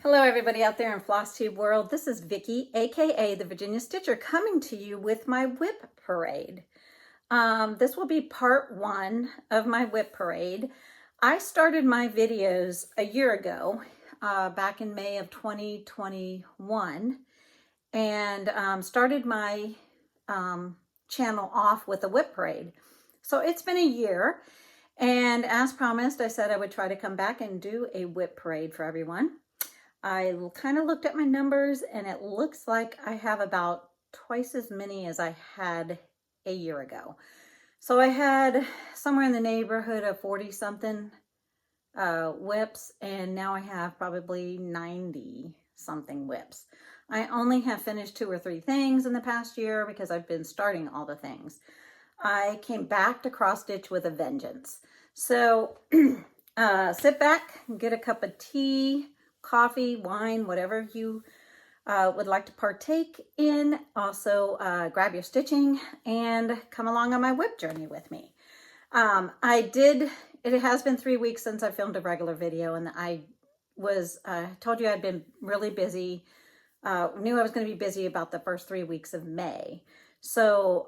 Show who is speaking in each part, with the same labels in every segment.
Speaker 1: Hello everybody out there in Floss Tube world. This is Vicki, aka the Virginia Stitcher, coming to you with my WIP Parade. This will be part one of my WIP Parade. I started my videos a year ago, back in May of 2021, and started my channel off with a WIP Parade. So it's been a year, and as promised, I said I would try to come back and do a WIP Parade for everyone. I kind of looked at my numbers and it looks like I have about twice as many as I had a year ago. So I had somewhere in the neighborhood of 40 something WIPs, and now I have probably 90 something WIPs. I only have finished 2 or 3 things in the past year because I've been starting all the things. I came back to cross stitch with a vengeance. So sit back and get a cup of tea, coffee, wine, whatever you would like to partake in. Also grab your stitching and come along on my WIP journey with me. It has been 3 weeks since I filmed a regular video, and I told you I'd been really busy. Knew I was going to be busy about the first 3 weeks of May. So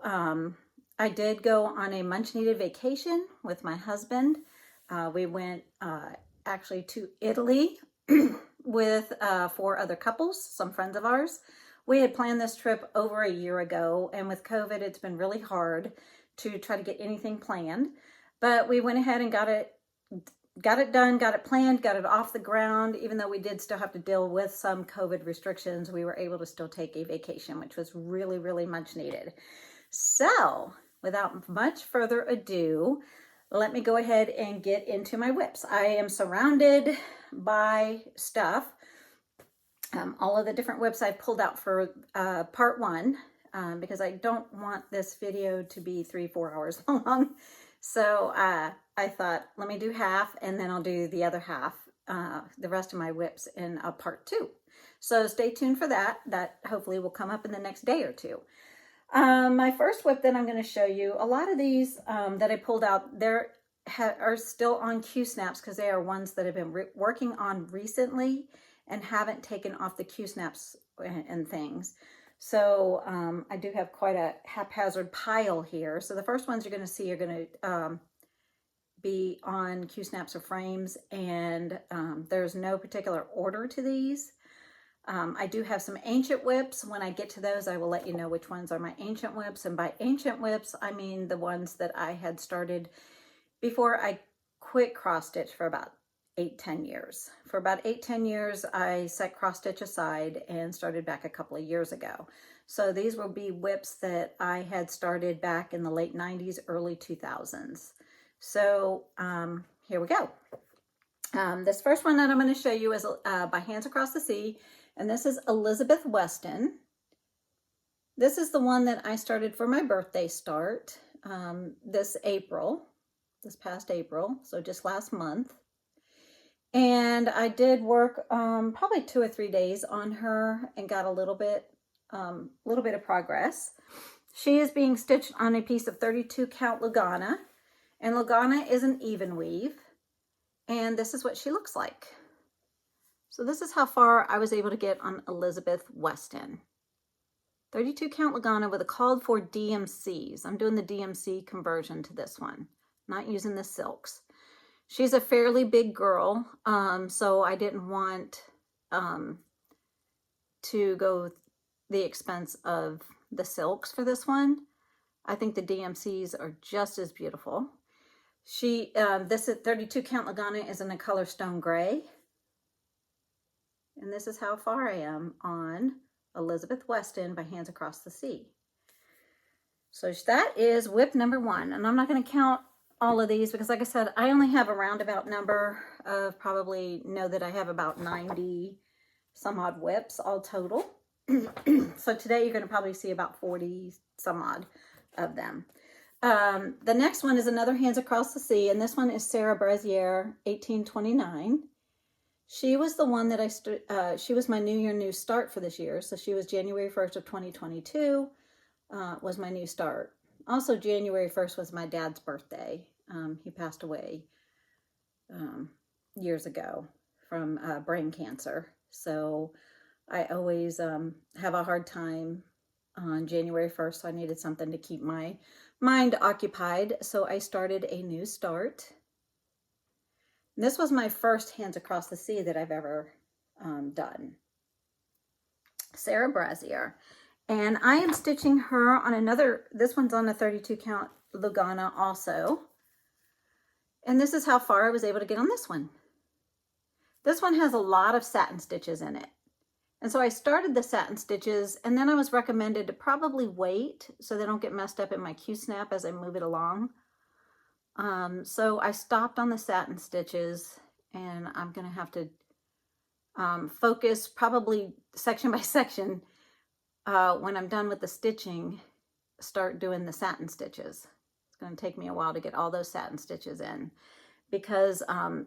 Speaker 1: I did go on a much needed vacation with my husband. We went actually to Italy with 4 other couples, some friends of ours. We had planned this trip over a year ago, and with COVID, it's been really hard to try to get anything planned. But we went ahead and got it done, got it planned, got it off the ground. Even though we did still have to deal with some COVID restrictions, we were able to still take a vacation, which was really, really much needed. So without much further ado, let me go ahead and get into my WIPs. I am surrounded by stuff. All of the different WIPs I pulled out for part one, because I don't want this video to be 3-4 hours long. So I thought, let me do half, and then I'll do the other half, the rest of my WIPs in part 2. So stay tuned for that. That hopefully will come up in the next day or two. My first WIP that I'm going to show you, a lot of these that I pulled out, are still on Q-snaps because they are ones that I've been working on recently and haven't taken off the Q-snaps and things. So I do have quite a haphazard pile here. So the first ones you're going to see are going to be on Q-snaps or frames, and there's no particular order to these. I do have some ancient WIPs. When I get to those, I will let you know which ones are my ancient WIPs. And by ancient WIPs, I mean the ones that I had started before I quit cross stitch for about 8-10 years. For about 8-10 years, I set cross stitch aside and started back a couple of years ago. So these will be WIPs that I had started back in the late 90s, early 2000s. So here we go. This first one that I'm going to show you is by Hands Across the Sea, and this is Elizabeth Weston. This is the one that I started for my birthday start this past April, so just last month. And I did work probably 2 or 3 days on her and got a little bit of progress. She is being stitched on a piece of 32 count Lugana, and Lugana is an even weave. And this is what she looks like. So this is how far I was able to get on Elizabeth Weston. 32 count Lugana with a called for DMCs. I'm doing the DMC conversion to this one, not using the silks. She's a fairly big girl, so I didn't want to go the expense of the silks for this one. I think the DMCs are just as beautiful. This 32 count Lugana is in the color Stone Gray. And this is how far I am on Elizabeth Weston by Hands Across the Sea. So that is WIP number 1. And I'm not going to count all of these because, like I said, I only have a roundabout number of probably know that I have about 90 some odd WIPs all total. So today you're going to probably see about 40 some odd of them. The next one is another Hands Across the Sea, and this one is Sarah Brazier, 1829. She was the one that she was my New Year, New Start for this year. So she was January 1st of 2022 was my new start. Also, January 1st was my dad's birthday. He passed away years ago from brain cancer. So I always have a hard time on January 1st. So I needed something to keep my mind occupied. So I started a new start. And this was my first Hands Across the Sea that I've ever done. Sarah Brazier. And I am stitching her on another, this one's on a 32 count Lugana also. And this is how far I was able to get on this one. This one has a lot of satin stitches in it. And so I started the satin stitches, and then I was recommended to probably wait so they don't get messed up in my Q-snap as I move it along. So I stopped on the satin stitches, and I'm going to have to focus probably section by section when I'm done with the stitching, start doing the satin stitches. It's going to take me a while to get all those satin stitches in because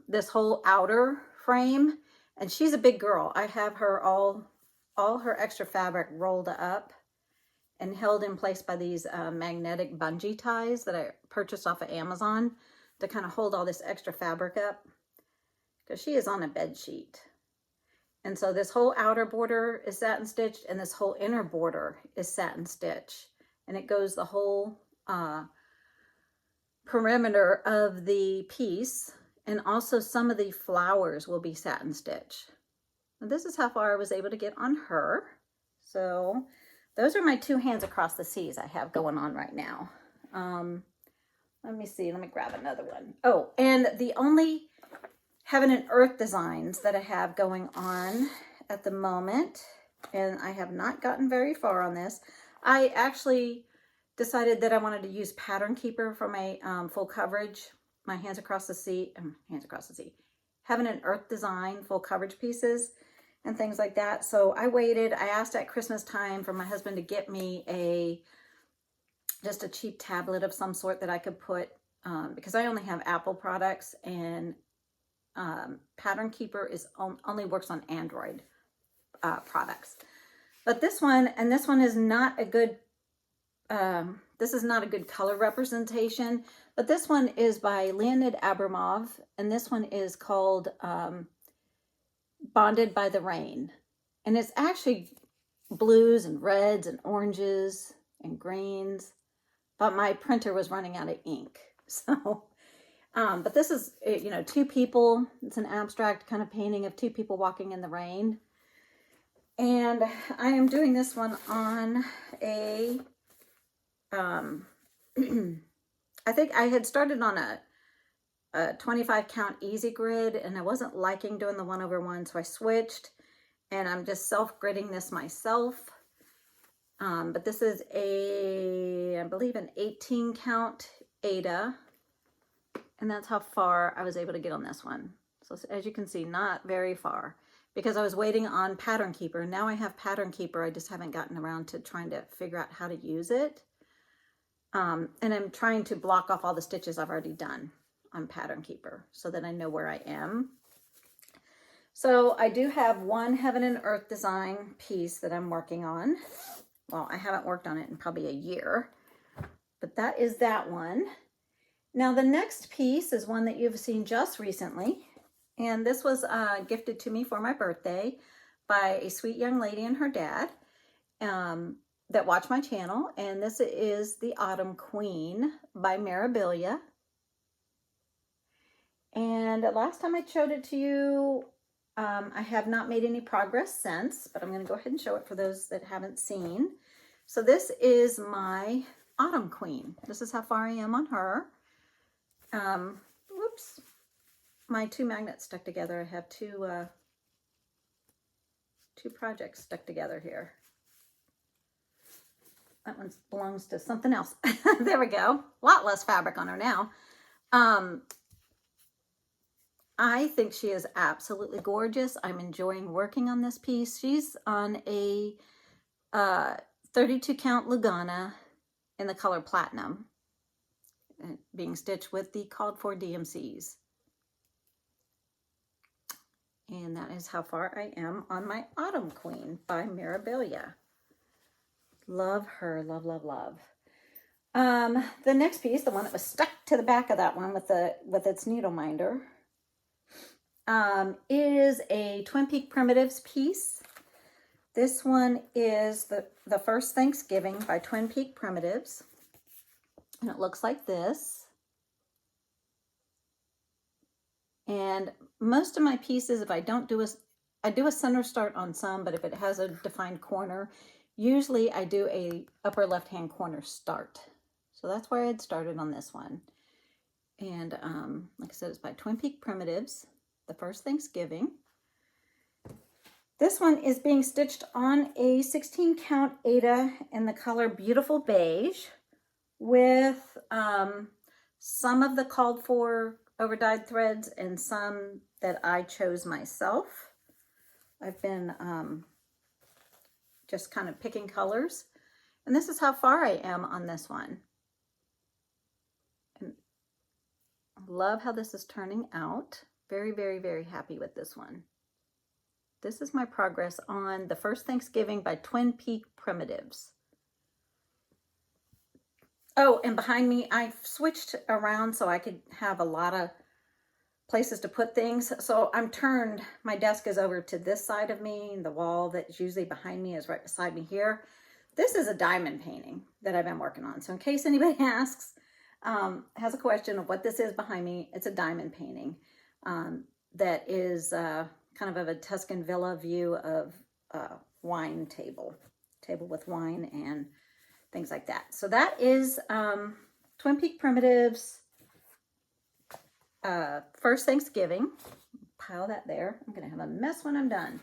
Speaker 1: this whole outer frame, and she's a big girl. I have her all her extra fabric rolled up and held in place by these magnetic bungee ties that I purchased off of Amazon to kind of hold all this extra fabric up because she is on a bed sheet. And so this whole outer border is satin stitched and this whole inner border is satin stitch. And it goes the whole perimeter of the piece. And also some of the flowers will be satin stitch. And this is how far I was able to get on her. So those are my two Hands Across the Seas I have going on right now. Let me see, let me grab another one. Oh, and the only Heaven and Earth designs that I have going on at the moment, and I have not gotten very far on this. I actually decided that I wanted to use Pattern Keeper for my full coverage, my Hands Across the Sea, Heaven and Earth design full coverage pieces and things like that. So I waited. I asked at Christmas time for my husband to get me just a cheap tablet of some sort that I could put, because I only have Apple products, and Pattern Keeper only works on Android products. But this one, and this one is not a good, this is not a good color representation, but this one is by Leonid Abramov, and this one is called Bonded by the Rain. And it's actually blues and reds and oranges and greens, but my printer was running out of ink. So, but this is, you know, two people. It's an abstract kind of painting of two people walking in the rain. And I am doing this one on a, I think I had started on a 25 count easy grid, and I wasn't liking doing the 1/1, so I switched, and I'm just self-gridding this myself. But this is I believe an 18 count Ada, and that's how far I was able to get on this one. So as you can see, not very far, because I was waiting on Pattern Keeper. Now I have Pattern Keeper, I just haven't gotten around to trying to figure out how to use it. And I'm trying to block off all the stitches I've already done on Pattern Keeper so that I know where I am. So I do have one Heaven and Earth design piece that I'm working on. Well, I haven't worked on it in probably a year, but that is that one. Now the next piece is one that you've seen just recently, and this was gifted to me for my birthday by a sweet young lady and her dad that watch my channel, and this is the Autumn Queen by Mirabilia. And last time I showed it to you, I have not made any progress since, but I'm going to go ahead and show it for those that haven't seen. So this is my Autumn Queen. This is how far I am on her. Whoops, my two magnets stuck together. I have two projects stuck together here. That one belongs to something else. There we go. A lot less fabric on her now. I think she is absolutely gorgeous. I'm enjoying working on this piece. She's on a 32 count Lugana in the color Platinum, being stitched with the called for DMCs. And that is how far I am on my Autumn Queen by Maribelia. Love her, love, love, love. The next piece, the one that was stuck to the back of that one with its needle minder, is a Twin Peak Primitives piece. This one is the First Thanksgiving by Twin Peak Primitives. And it looks like this. And most of my pieces, if I don't do I do a center start on some, but if it has a defined corner, usually I do a upper left-hand corner start. So that's where I had started on this one. And like I said, it's by Twin Peak Primitives, the First Thanksgiving. This one is being stitched on a 16 count Aida in the color Beautiful Beige with some of the called for over dyed threads and some that I chose myself. I've been just kind of picking colors. And this is how far I am on this one. And I love how this is turning out. Very, very, very happy with this one. This is my progress on the First Thanksgiving by Twin Peak Primitives. Oh, and behind me, I've switched around so I could have a lot of places to put things. So I'm turned, my desk is over to this side of me. The wall that's usually behind me is right beside me here. This is a diamond painting that I've been working on. So in case anybody asks, has a question of what this is behind me, it's a diamond painting that is kind of a Tuscan villa view of wine table with wine and things like that. So that is Twin Peak Primitives First Thanksgiving. Pile that there. I'm gonna have a mess when I'm done.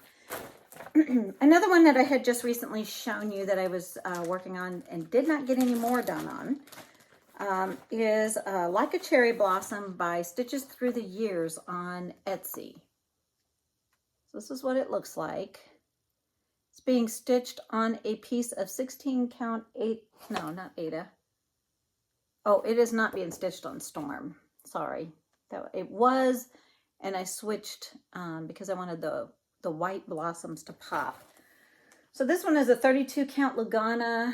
Speaker 1: Another one that I had just recently shown you that I was working on and did not get any more done on is Like a Cherry Blossom by Stitches Through the Years on Etsy. So this is what it looks like. It's being stitched on a piece of 16 count no, not Aida. Oh, it is not being stitched on Storm. Sorry. It was, and I switched because I wanted the white blossoms to pop. So this one is a 32 count Lagana,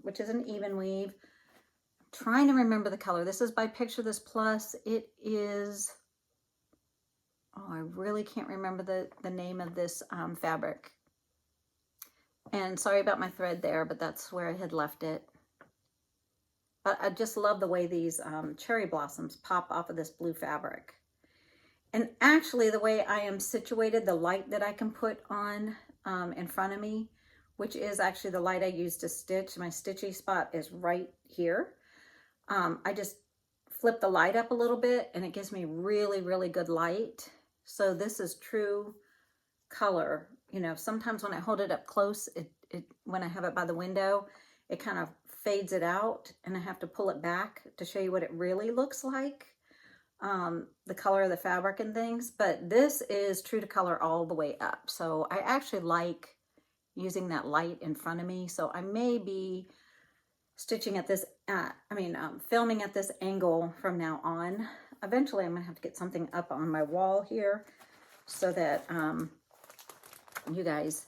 Speaker 1: which is an even weave. I'm trying to remember the color. This is by Picture This Plus. It is, oh, I really can't remember the name of this fabric. And sorry about my thread there, but that's where I had left it. But I just love the way these cherry blossoms pop off of this blue fabric. And actually the way I am situated, the light that I can put on in front of me, which is actually the light I use to stitch, my stitchy spot is right here. I just flip the light up a little bit and it gives me really, really good light. So this is true color. You know, sometimes when I hold it up close, when I have it by the window, it kind of fades it out and I have to pull it back to show you what it really looks like, the color of the fabric and things. But this is true to color all the way up. So I actually like using that light in front of me. So I may be stitching at this, filming at this angle from now on. Eventually I'm gonna have to get something up on my wall here so that you guys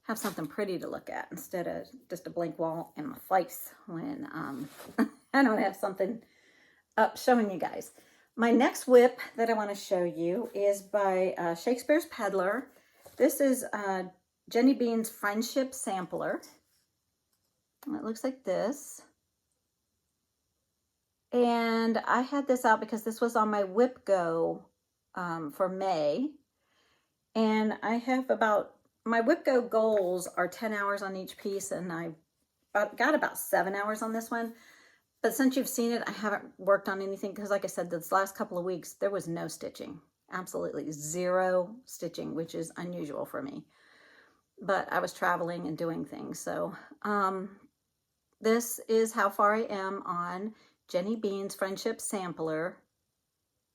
Speaker 1: have something pretty to look at instead of just a blank wall in my face when I don't have something up showing you guys. My next WIP that I want to show you is by Shakespeare's Peddler. This is Jenny Bean's Friendship Sampler. It looks like this. And I had this out because this was on my WIP Go for May. And I have my WIP Go goals are 10 hours on each piece, and I got about 7 hours on this one. But since you've seen it, I haven't worked on anything because, like I said, this last couple of weeks, there was no stitching. Absolutely zero stitching, which is unusual for me. But I was traveling and doing things. So this is how far I am on Jenny Bean's Friendship Sampler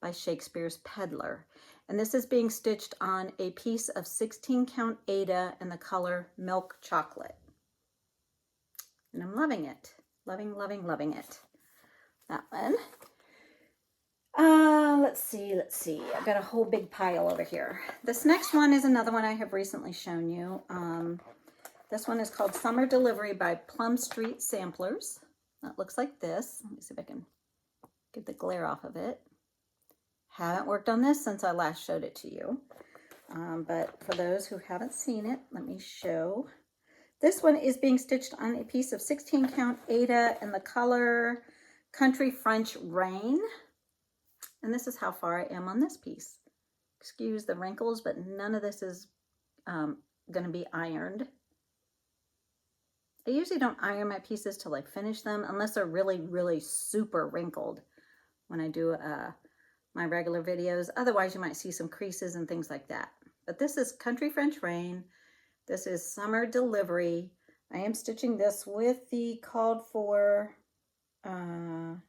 Speaker 1: by Shakespeare's Peddler. And this is being stitched on a piece of 16 count Aida in the color Milk Chocolate. And I'm loving it. Loving, loving, loving it. That one. Let's see. I've got a whole big pile over here. This next one is another one I have recently shown you. This one is called Summer Delivery by Plum Street Samplers. That looks like this. Let me see if I can get the glare off of it. Haven't worked on this since I last showed it to you. But for those who haven't seen it, let me show. This one is being stitched on a piece of 16 count Aida in the color Country French Rain. And this is how far I am on this piece. Excuse the wrinkles, but none of this is going to be ironed. I usually don't iron my pieces till I finish them, unless they're really, really super wrinkled when I do my regular videos. Otherwise, you might see some creases and things like that. But this is Country French Rain. This is Summer Delivery. I am stitching this with the called for, let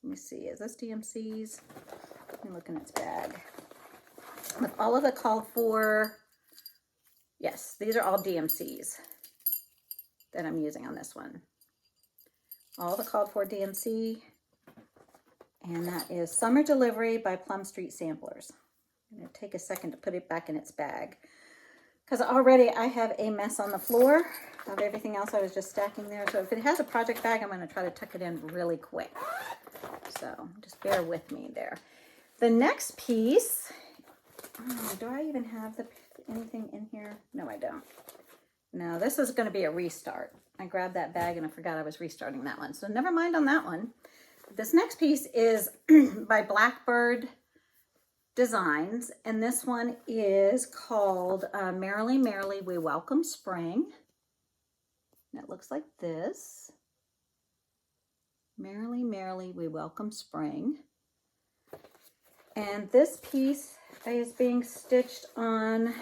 Speaker 1: me see, is this DMC's? Let me look in its bag. With all of the called for, yes, these are all DMC's that I'm using on this one. All the called for DMC, and that is Summer Delivery by Plum Street Samplers. I'm going to take a second to put it back in its bag, because already I have a mess on the floor of everything else I was just stacking there. So if it has a project bag, I'm going to try to tuck it in really quick. So just bear with me there. The next piece, do I even have anything in here? No, I don't. No, this is going to be a restart. I grabbed that bag and I forgot I was restarting that one. So never mind on that one. This next piece is by Blackbird Designs. And this one is called Merrily, Merrily We Welcome Spring. And it looks like this. Merrily, Merrily We Welcome Spring. And this piece is being stitched on,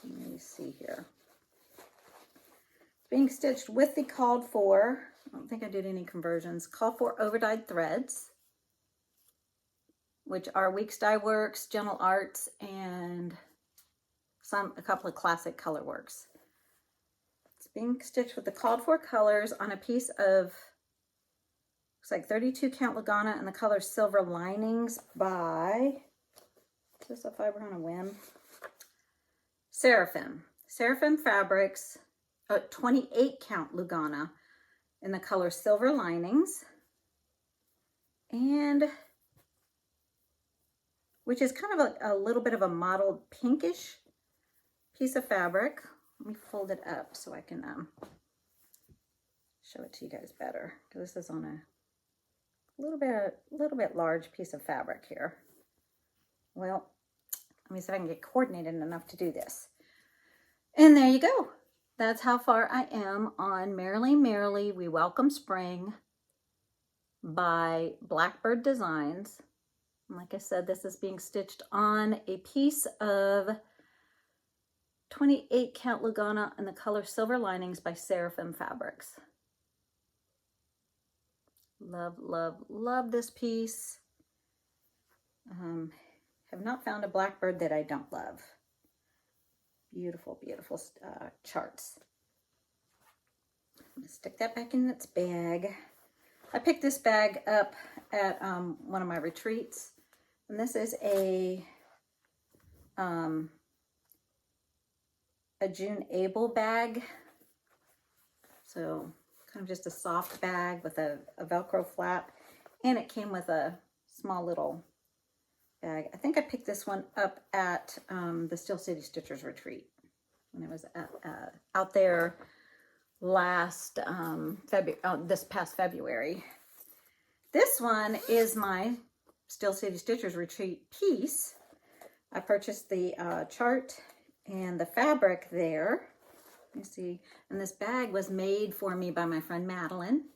Speaker 1: let me see here. It's being stitched with the called for, I don't think I did any conversions, called for overdyed threads, which are Weeks Dye Works, Gentle Arts, and a couple of classic color works. It's being stitched with the called for colors on a piece of, looks like 32 count Lagana and the color Silver Linings by, is this a Fiber on a Whim? Seraphim. Seraphim Fabrics, 28 count Lugana in the color Silver Linings, and which is kind of a little bit of a mottled pinkish piece of fabric. Let me fold it up so I can show it to you guys better, because this is on a little bit large piece of fabric here. Well, let me see if I can get coordinated enough to do this. And there you go. That's how far I am on Merrily, Merrily We Welcome Spring by Blackbird Designs. And like I said, this is being stitched on a piece of 28 count Lugana in the color Silver Linings by Seraphim Fabrics. Love, love, love this piece. Have not found a Blackbird that I don't love. Beautiful, beautiful charts. I'm gonna stick that back in its bag. I picked this bag up at one of my retreats, and this is a June Able bag. So kind of just a soft bag with a Velcro flap, and it came with a small little bag. I think I picked this one up at the Steel City Stitchers retreat when I was out there last this past February. This one is my Steel City Stitchers retreat piece. I purchased the chart and the fabric there. You see, and this bag was made for me by my friend Madeline.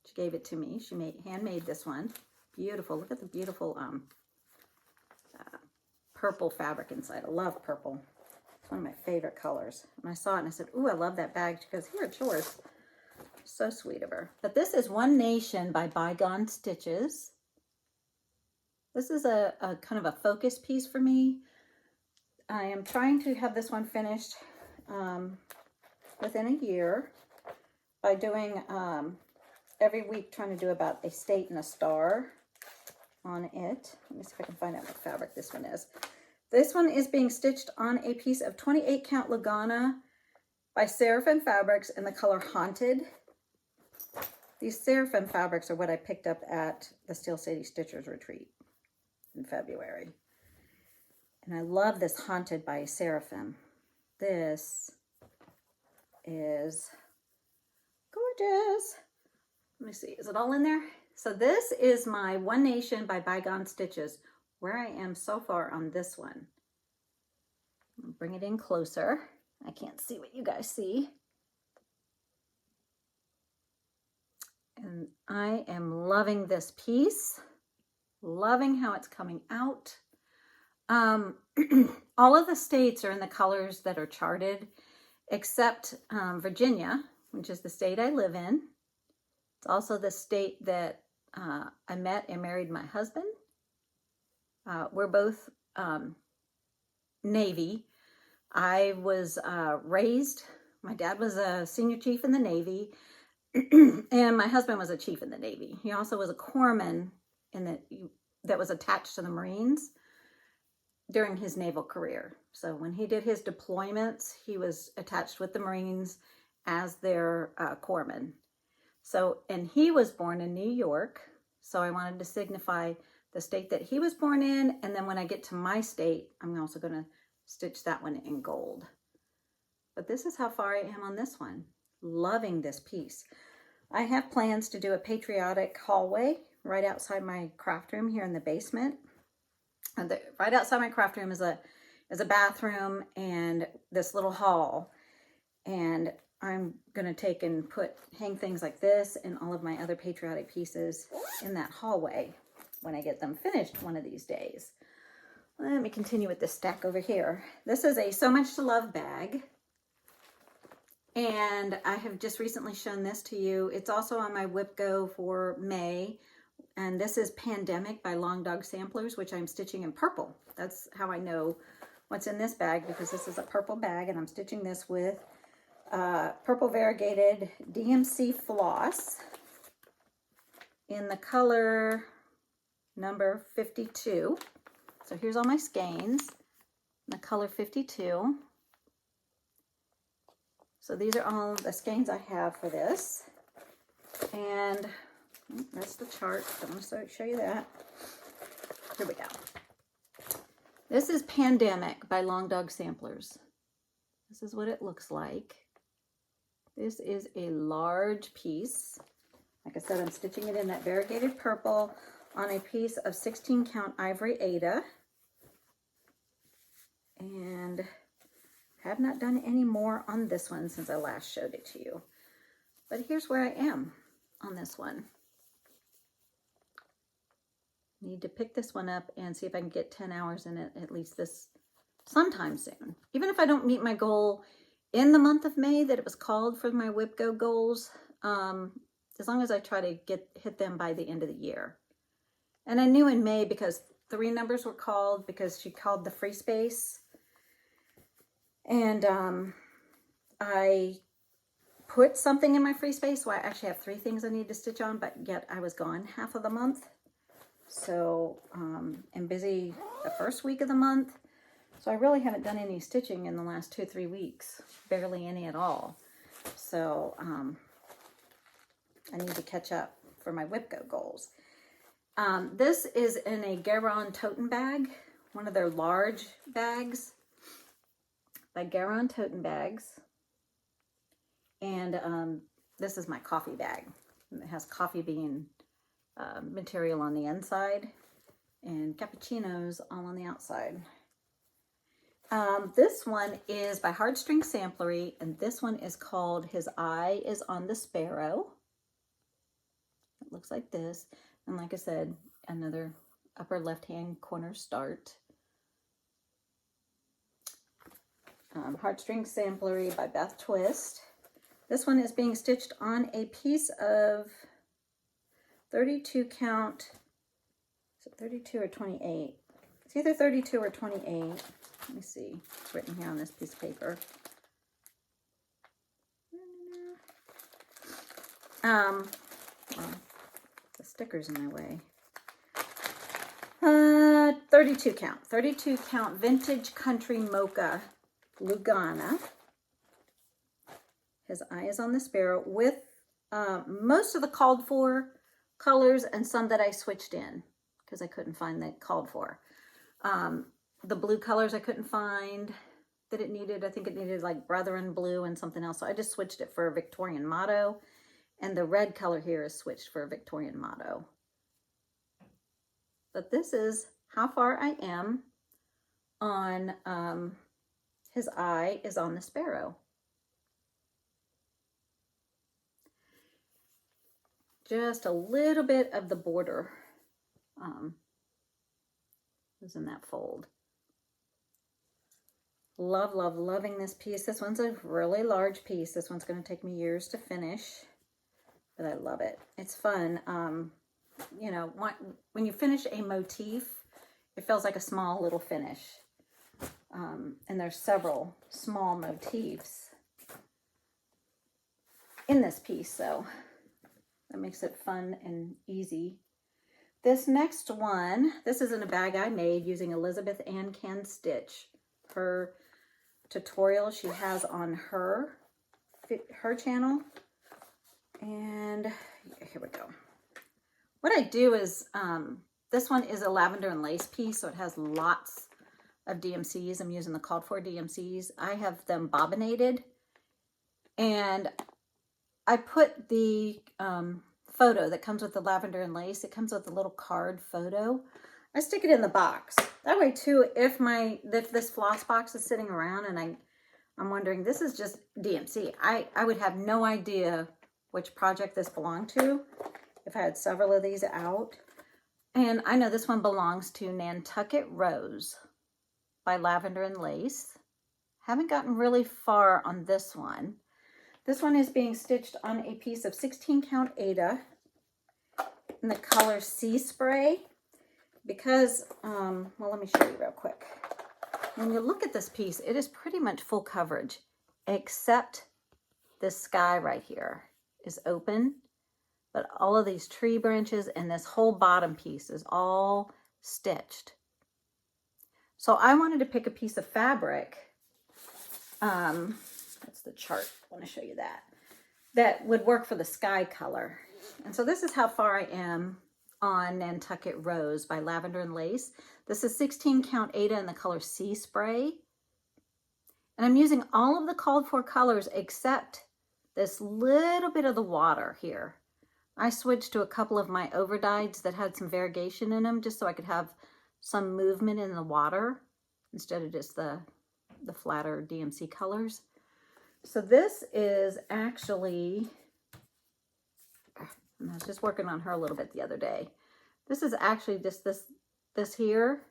Speaker 1: She gave it to me. She handmade this one. Beautiful. Look at the beautiful purple fabric inside. I love purple. It's one of my favorite colors. And I saw it and I said, ooh, I love that bag. She goes, here, it's yours. So sweet of her. But this is One Nation by Bygone Stitches. This is a kind of a focus piece for me. I am trying to have this one finished within a year by doing every week, trying to do about a state and a star on it. Let me see if I can find out what fabric this one is. This one is being stitched on a piece of 28 count Lugana by Seraphim Fabrics in the color Haunted. These Seraphim fabrics are what I picked up at the Steel City Stitchers retreat. in February. And I love this Haunted by Seraphim. This is gorgeous. Let me see, is it all in there? So this is my One Nation by Bygone Stitches, where I am so far on this one. I'll bring it in closer. I can't see what you guys see. And I am loving this piece, loving how it's coming out. All of the states are in the colors that are charted, except Virginia, which is the state I live in. It's also the state that I met and married my husband. We're both Navy. I was raised, my dad was a senior chief in the Navy, and my husband was a chief in the Navy. He also was a corpsman that was attached to the Marines during his naval career. So when he did his deployments, he was attached with the Marines as their corpsman. So, and he was born in New York, so I wanted to signify the state that he was born in, and then when I get to my state, I'm also going to stitch that one in gold. But this is how far I am on this one. Loving this piece. I have plans to do a Patriotic hallway right outside my craft room here in the basement. And right outside my craft room is a bathroom and this little hall. And I'm going to take and hang things like this and all of my other Patriotic pieces in that hallway when I get them finished one of these days. Let me continue with this stack over here. This is a So Much to Love bag. And I have just recently shown this to you. It's also on my WIP Go for May. And this is Pandemic by Long Dog Samplers, which I'm stitching in purple. That's how I know what's in this bag, because this is a purple bag and I'm stitching this with purple variegated DMC floss in the color number 52. So here's all my skeins, the color 52. So these are all the skeins I have for this. And that's the chart. I'm going to show you that. Here we go. This is Pandemic by Long Dog Samplers. This is what it looks like. This is a large piece. Like I said, I'm stitching it in that variegated purple on a piece of 16 count ivory Aida. And have not done any more on this one since I last showed it to you. But here's where I am on this one. Need to pick this one up and see if I can get 10 hours in it at least this sometime soon. Even if I don't meet my goal in the month of May that it was called for my WIP Go goals, as long as I try to hit them by the end of the year. And I knew in May because 3 numbers were called because she called the free space. And I put something in my free space, so I actually have 3 things I need to stitch on, but yet I was gone half of the month. So I'm busy the first week of the month. So I really haven't done any stitching in the last 2-3 weeks, barely any at all. So I need to catch up for my WIP Go goals. This is in a Garon toten bag, one of their large bags by Garon Toten Bags. And this is my coffee bag. It has coffee bean material on the inside and cappuccinos all on the outside. This one is by Heartstring Samplery, and this one is called His Eye is on the Sparrow. It looks like this. And like I said, another upper left-hand corner start. Heartstring Samplery by Beth Twist. This one is being stitched on a piece of 32 count. Is it 32 or 28? It's either 32 or 28. Let me see. It's written here on this piece of paper. Well, the sticker's in my way. 32 count. 32 count Vintage Country Mocha Lugana. His Eye is on the Sparrow with most of the called for colors and some that I switched in. because I couldn't find that called for. The blue colors I couldn't find that it needed. I think it needed like Brethren blue and something else. So I just switched it for a Victorian motto. And the red color here is switched for a Victorian motto. But this is how far I am on, his eye is on the sparrow. Just a little bit of the border is in that fold. Love, love, loving this piece. This one's a really large piece. This one's going to take me years to finish, but I love it. It's fun. You know, when you finish a motif, it feels like a small little finish. And there's several small motifs in this piece, so that makes it fun and easy. This next one, this is in a bag I made using Elizabeth Ann Can Stitch. Her tutorial she has on her channel. And here we go. What I do is, this one is a lavender and lace piece, so it has lots of DMCs. I'm using the called for DMCs. I have them bobbinated, and I put the photo that comes with the lavender and lace. It comes with a little card photo. I stick it in the box. That way too, if this floss box is sitting around and I'm wondering, this is just DMC. I would have no idea which project this belonged to if I had several of these out. And I know this one belongs to Nantucket Rose by Lavender and Lace. Haven't gotten really far on this one. This one is being stitched on a piece of 16 count Aida in the color Sea Spray. Because, well, let me show you real quick. When you look at this piece, it is pretty much full coverage, except this sky right here is open, but all of these tree branches and this whole bottom piece is all stitched. So I wanted to pick a piece of fabric, that's the chart, I want to show you that would work for the sky color. And so this is how far I am on Nantucket Rose by Lavender and Lace. This is 16 count Aida in the color Sea Spray. And I'm using all of the called for colors except this little bit of the water here. I switched to a couple of my overdyes that had some variegation in them just so I could have some movement in the water instead of just the flatter DMC colors. So this is actually, I was just working on her a little bit the other day. This is actually just this here,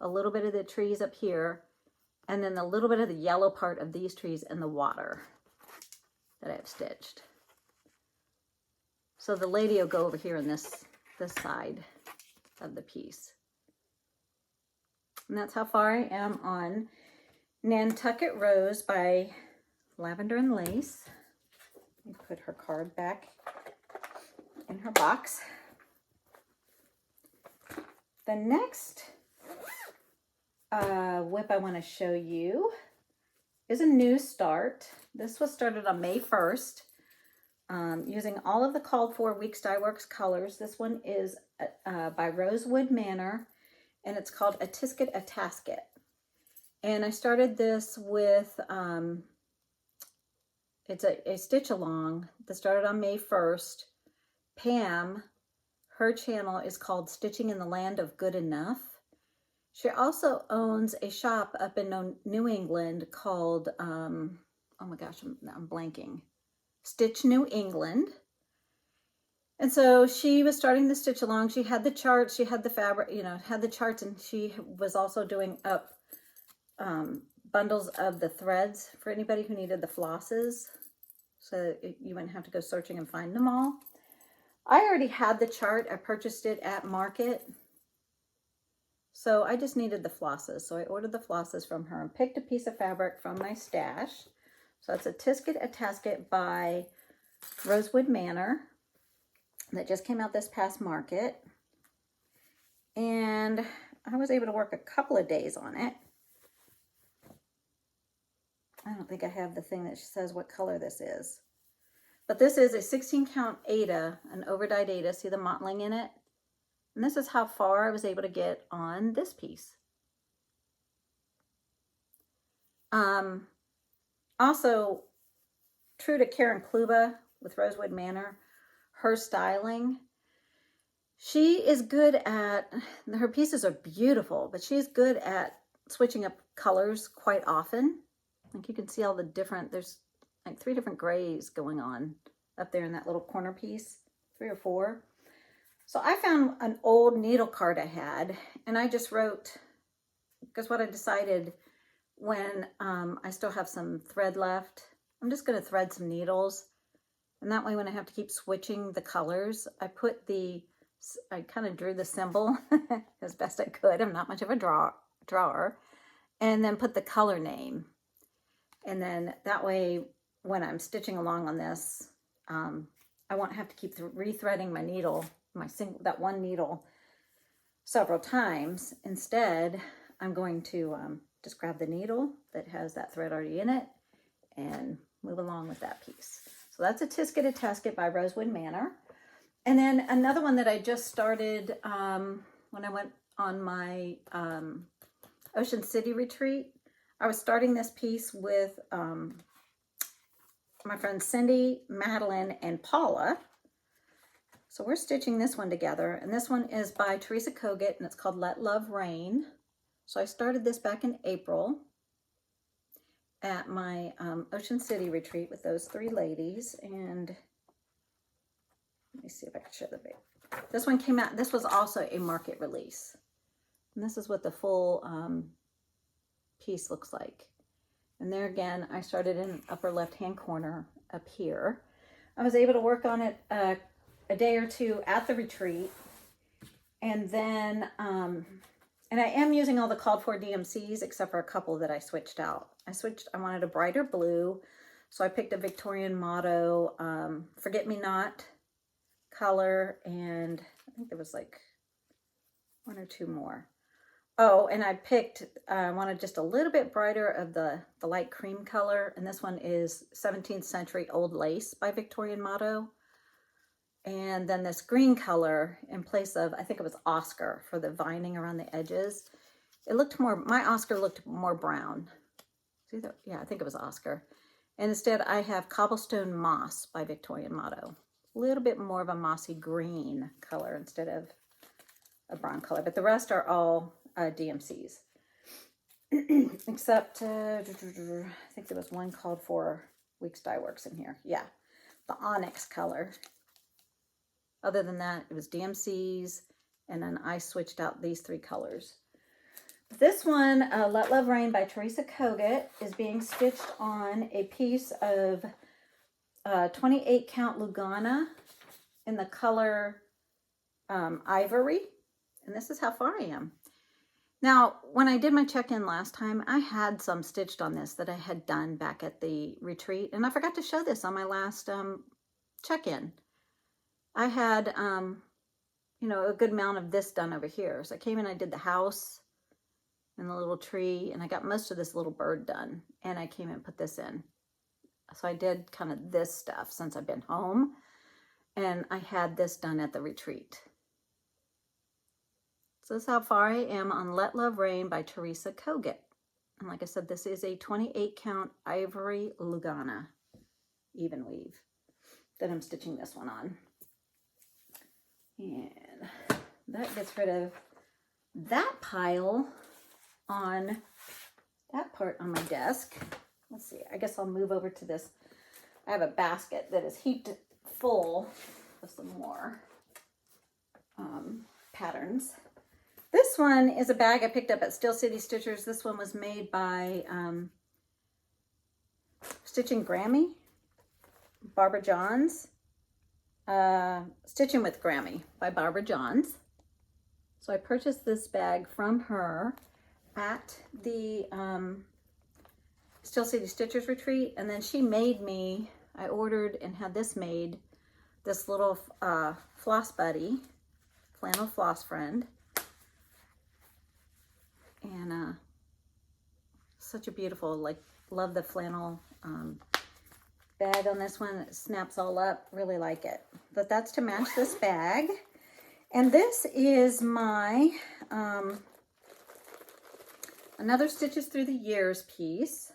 Speaker 1: a little bit of the trees up here, and then a little bit of the yellow part of these trees in the water that I've stitched. So the lady will go over here on this side of the piece. And that's how far I am on Nantucket Rose by Lavender and Lace. Let me put her card back in her box. The next WIP I want to show you is a new start. This was started on May 1st using all of the called for Weeks Dye Works colors. This one is by Rosewood Manor, and it's called A Tisket a Tasket. And I started this with, it's a stitch along that started on May 1st. Pam, her channel is called Stitching in the Land of Good Enough. She also owns a shop up in New England called, oh my gosh, I'm blanking, Stitch New England. And so she was starting to stitch along. She had the charts, she had the fabric, you know, had the charts, and she was also doing up bundles of the threads for anybody who needed the flosses, so you wouldn't have to go searching and find them all. I already had the chart. I purchased it at market. So I just needed the flosses. So I ordered the flosses from her and picked a piece of fabric from my stash. So it's a Tisket a Tasket by Rosewood Manor that just came out this past market. And I was able to work a couple of days on it. I don't think I have the thing that says what color this is. But this is a 16 count Aida, an overdyed Aida. See the mottling in it? And this is how far I was able to get on this piece. Also, true to Karen Kluba with Rosewood Manor, her styling, she is good at, her pieces are beautiful, but she's good at switching up colors quite often. Like you can see all the different, there's like 3 different grays going on up there in that little corner piece, 3 or 4. So I found an old needle card I had, and I just wrote, because what I decided when I still have some thread left, I'm just going to thread some needles. And that way when I have to keep switching the colors, I kind of drew the symbol as best I could. I'm not much of a drawer. And then put the color name. And then that way when I'm stitching along on this, I won't have to keep rethreading my needle, that one needle several times. Instead, I'm going to just grab the needle that has that thread already in it and move along with that piece. So that's a Tisket a Tasket by Rosewood Manor. And then another one that I just started when I went on my Ocean City retreat. I was starting this piece with my friends Cindy, Madeline, and Paula. So we're stitching this one together. And this one is by Teresa Kogut, and it's called Let Love Rain. So I started this back in April at my Ocean City retreat with those 3 ladies. And let me see if I can show the big. This one came out, this was also a market release. And this is what the full piece looks like. And there again, I started in the upper left-hand corner up here. I was able to work on it a day or 2 at the retreat. And then, and I am using all the called for DMCs except for a couple that I switched out. I wanted a brighter blue. So I picked a Victorian motto, Forget Me Not color. And I think there was like 1 or 2 more. Oh, and I picked, I wanted just a little bit brighter of the light cream color. And this one is 17th Century Old Lace by Victorian Motto. And then this green color in place of, I think it was Oscar for the vining around the edges. It looked more, my Oscar looked more brown. Yeah, I think it was Oscar. And instead I have Cobblestone Moss by Victorian Motto. A little bit more of a mossy green color instead of a brown color. But the rest are all DMCs. Except, I think there was one called for Weeks Dye Works in here. Yeah, the onyx color. Other than that, it was DMCs, and then I switched out these 3 colors. This one, Let Love Rain by Teresa Kogut, is being stitched on a piece of 28 count Lugana in the color Ivory. And this is how far I am. Now, when I did my check-in last time, I had some stitched on this that I had done back at the retreat. And I forgot to show this on my last check-in. I had, you know, a good amount of this done over here. So I came in, I did the house and the little tree, and I got most of this little bird done. And I came in and put this in. So I did kind of this stuff since I've been home. And I had this done at the retreat. So this is how far I am on Let Love Rain by Teresa Kogut. And like I said, this is a 28 count Ivory Lugana even weave that I'm stitching this one on. And that gets rid of that pile on that part on my desk. Let's see, I guess I'll move over to this. I have a basket that is heaped full of some more patterns. This one is a bag I picked up at Steel City Stitchers. This one was made by Stitching Grammy, Barbara Johns. Stitching with Grammy by Barbara Johns. So I purchased this bag from her at the Steel City Stitchers retreat, and then she made me, I ordered and had this made, this little floss buddy, flannel floss friend. And such a beautiful, like, love the flannel bag on this one. It snaps all up, really like it. But that's to match this bag. And this is my another Stitches Through the Years piece.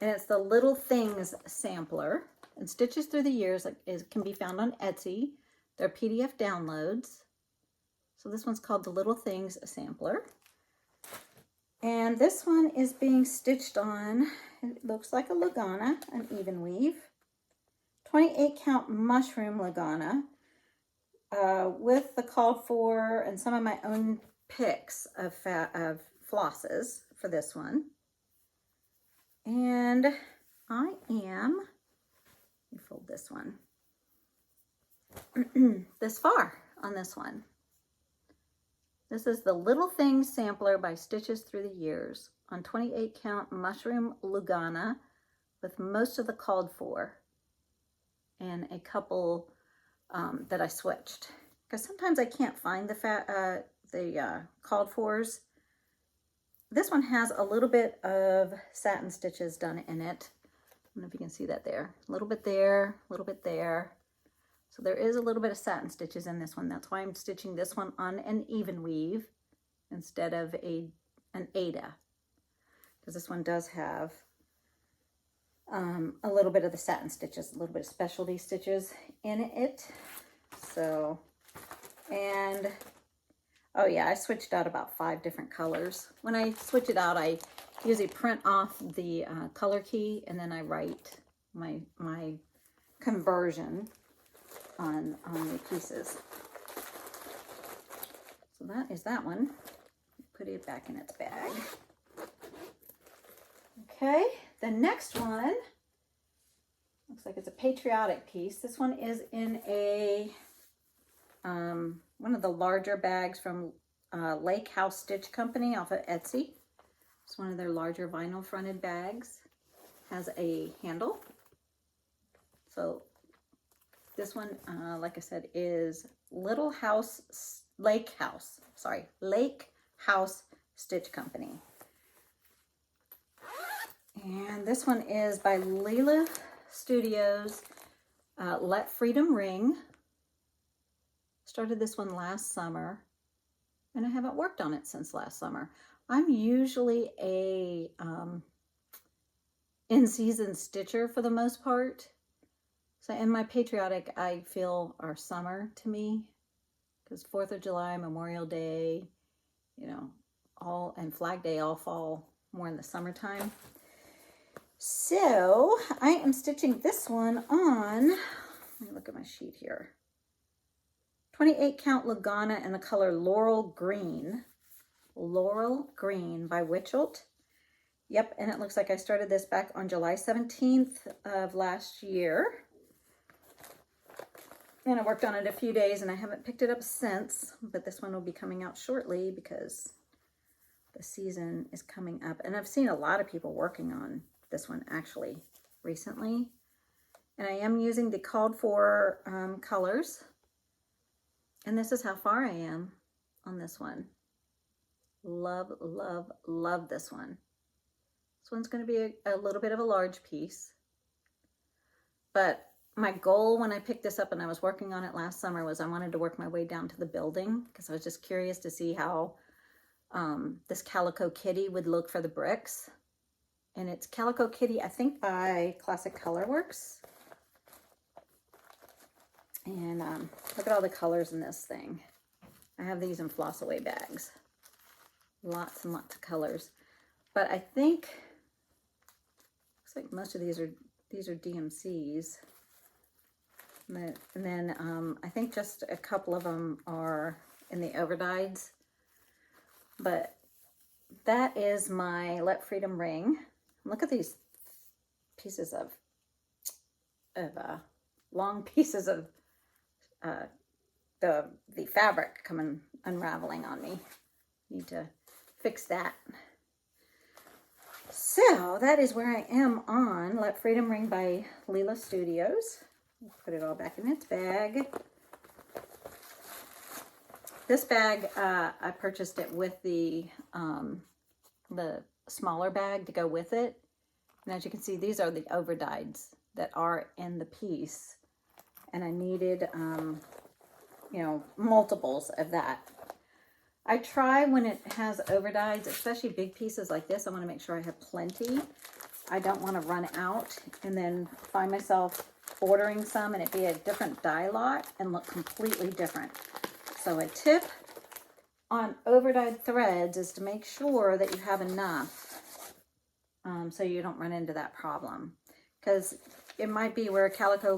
Speaker 1: And it's the Little Things sampler. And Stitches Through the Years can be found on Etsy. They're PDF downloads. So this one's called the Little Things sampler. And this one is being stitched on, it looks like a Lagana, an even weave. 28 count mushroom Lagana with the called for and some of my own picks of flosses for this one. And I am, let me fold this one, this far on this one. This is the Little Things sampler by Stitches Through the Years on 28 count mushroom Lugana with most of the called for and a couple that I switched because sometimes I can't find the called fors. This one has a little bit of satin stitches done in it. I don't know if you can see that there. A little bit there, a little bit there. So there is a little bit of satin stitches in this one. That's why I'm stitching this one on an even weave instead of an Aida. Because this one does have a little bit of the satin stitches, a little bit of specialty stitches in it. So, and, oh yeah, I switched out about 5 different colors. When I switch it out, I usually print off the color key and then I write my conversion on the pieces. So that is that one. Put it back in its bag. Okay, the next one looks like it's a Patriotic piece. This one is in a one of the larger bags from Lake House Stitch Company off of Etsy. It's one of their larger vinyl fronted bags. Has a handle. So this one, like I said, is Lake House Stitch Company. And this one is by Leela Studios, Let Freedom Ring. Started this one last summer, and I haven't worked on it since last summer. I'm usually a in-season stitcher for the most part. So in my Patriotic, I feel are summer to me, because 4th of July, Memorial Day, you know, and Flag Day all fall more in the summertime. So I am stitching this one on, let me look at my sheet here, 28 count Lagana in the color Laurel Green by Witchelt. Yep, and it looks like I started this back on July 17th of last year. And I worked on it a few days and I haven't picked it up since, but this one will be coming out shortly because the season is coming up. And I've seen a lot of people working on this one actually recently. And I am using the called for colors. And this is how far I am on this one. Love, love, love this one. This one's going to be a little bit of a large piece. But my goal when I picked this up and I was working on it last summer was I wanted to work my way down to the building because I was just curious to see how this Calico Kitty would look for the bricks. And it's Calico Kitty, I think by Classic Colorworks. And look at all the colors in this thing. I have these in floss away bags. Lots and lots of colors. But I think, looks like most of these are DMCs. And then I think just a couple of them are in the overdyes. But that is my Let Freedom Ring. Look at these pieces of long pieces of the fabric coming unraveling on me. Need to fix that. So that is where I am on Let Freedom Ring by Leela Studios. Put it all back in its bag. This bag, I purchased it with the smaller bag to go with it. And as you can see, these are the overdyes that are in the piece. And I needed, you know, multiples of that. I try when it has overdyes, especially big pieces like this, I want to make sure I have plenty. I don't want to run out and then find myself ordering some and it be a different dye lot and look completely different. So a tip on overdyed threads is to make sure that you have enough so you don't run into that problem. Because it might be where a calico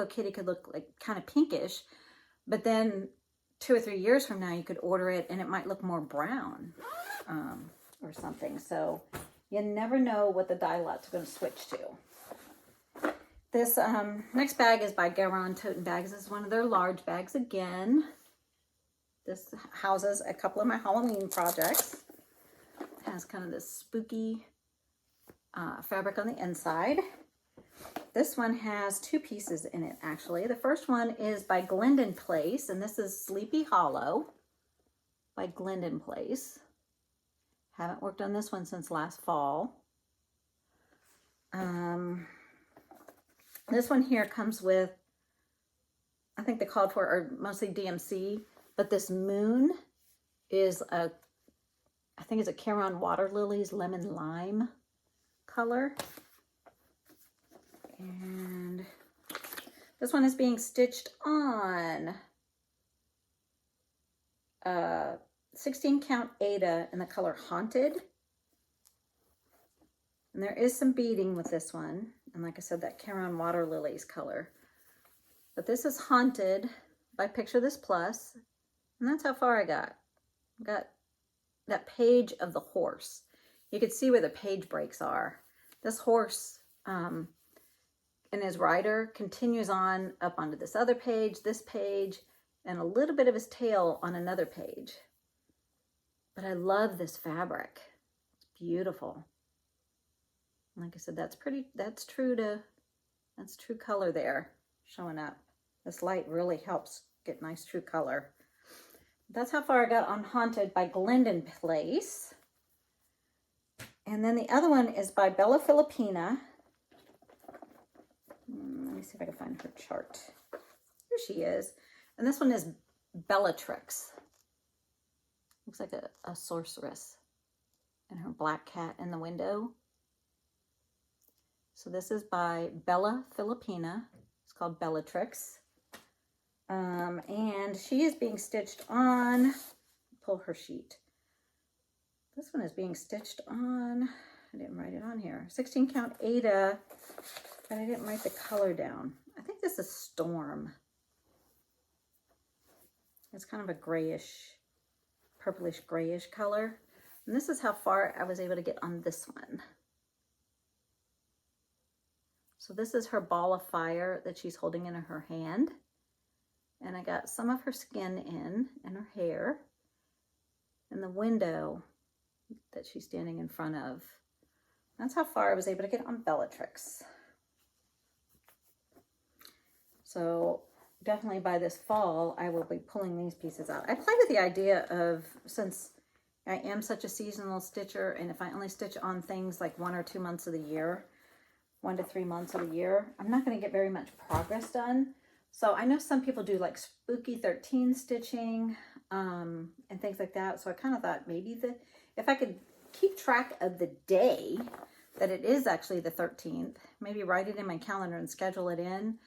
Speaker 1: kitty could look like kind of pinkish, but then 2 or 3 years from now you could order it and it might look more brown or something. So you never know what the dye lot's going to switch to. This next bag is by Joan Tote Bags. This is one of their large bags again. This houses a couple of my Halloween projects. It has kind of this spooky fabric on the inside. This one has 2 pieces in it, actually. The first one is by Glendon Place, and this is Sleepy Hollow by Glendon Place. Haven't worked on this one since last fall. This one here comes with, I think the called for are mostly DMC, but this moon is I think it's a Caron Water Lilies Lemon Lime color. And this one is being stitched on 16 count Ada in the color Haunted. And there is some beading with this one. And like I said, that Caron Water Lilies color. But this is Haunted by Picture This Plus. And that's how far I got. Got that page of the horse. You can see where the page breaks are. This horse and his rider continues on up onto this other page, and a little bit of his tail on another page. But I love this fabric. It's beautiful. Like I said, that's true color there showing up. This light really helps get nice true color. That's how far I got on Haunted by Glendon Place. And then the other one is by Bella Filipina. Let me see if I can find her chart. Here she is. And this one is Bellatrix. Looks like a sorceress. And her black cat in the window. So this is by Bella Filipina. It's called Bellatrix. And she is being stitched on, pull her sheet. This one is being stitched on, I didn't write it on here, 16 count Ada, but I didn't write the color down. I think this is Storm. It's kind of a grayish, purplish grayish color. And this is how far I was able to get on this one. So this is her ball of fire that she's holding in her hand. And I got some of her skin in and her hair and the window that she's standing in front of. That's how far I was able to get on Bellatrix. So definitely by this fall, I will be pulling these pieces out. I play with the idea of, since I am such a seasonal stitcher, and if I only stitch on things like 1 or 2 months of the year, 1 to 3 months of the year, I'm not going to get very much progress done. So I know some people do like spooky 13 stitching and things like that. So I kind of thought maybe if I could keep track of the day that it is actually the 13th, maybe write it in my calendar and schedule it in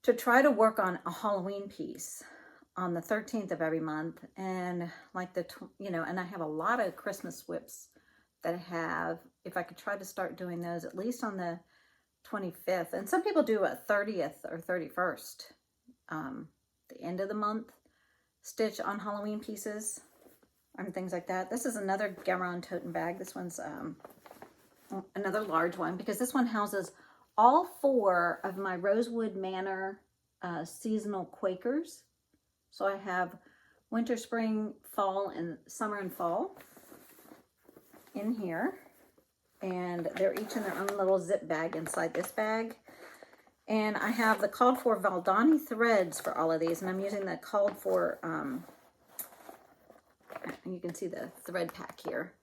Speaker 1: to try to work on a Halloween piece on the 13th of every month. And like and I have a lot of Christmas whips that I have. If I could try to start doing those at least on the 25th, and some people do a 30th or 31st, the end of the month, stitch on Halloween pieces and things like that. This is another Joan tote bag. This one's another large one because this one houses all 4 of my Rosewood Manor seasonal Quakers. So I have winter, spring, fall, and summer and fall in here. And they're each in their own little zip bag inside this bag. And I have the called for Valdani threads for all of these. And I'm using the called for, you can see the thread pack here.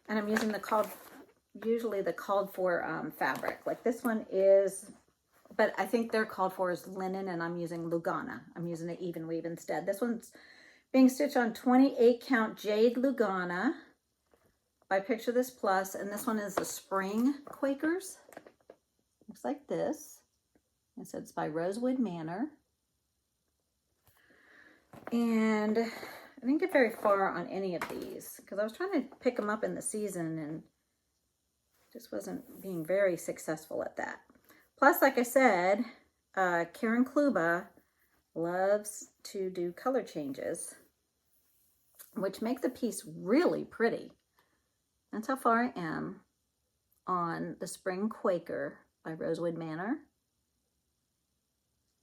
Speaker 1: And I'm using usually the called for fabric. Like this one is but I think they're called for is linen, and I'm using Lugana. I'm using an even weave instead. This one's being stitched on 28 count jade Lugana by Picture This Plus, and this one is the Spring Quakers. Looks like this. It says it's by Rosewood Manor. And I didn't get very far on any of these because I was trying to pick them up in the season and just wasn't being very successful at that. Plus, like I said, Karen Kluba loves to do color changes, which make the piece really pretty. That's how far I am on the Spring Quaker by Rosewood Manor.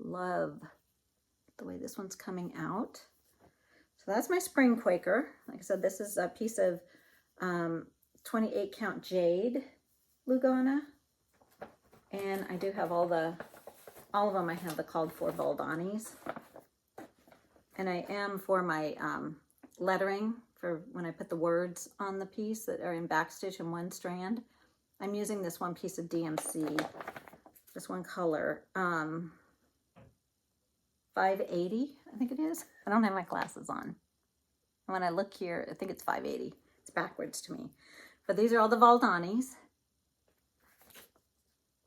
Speaker 1: Love the way this one's coming out. So that's my Spring Quaker. Like I said, this is a piece of 28 count jade Lugana. And I do have all of them. I have the called for Valdanis. And I am for my lettering for when I put the words on the piece that are in backstitch in one strand. I'm using this one piece of DMC, this one color, 580, I think it is. I don't have my glasses on. When I look here, I think it's 580. It's backwards to me. But these are all the Valdanis.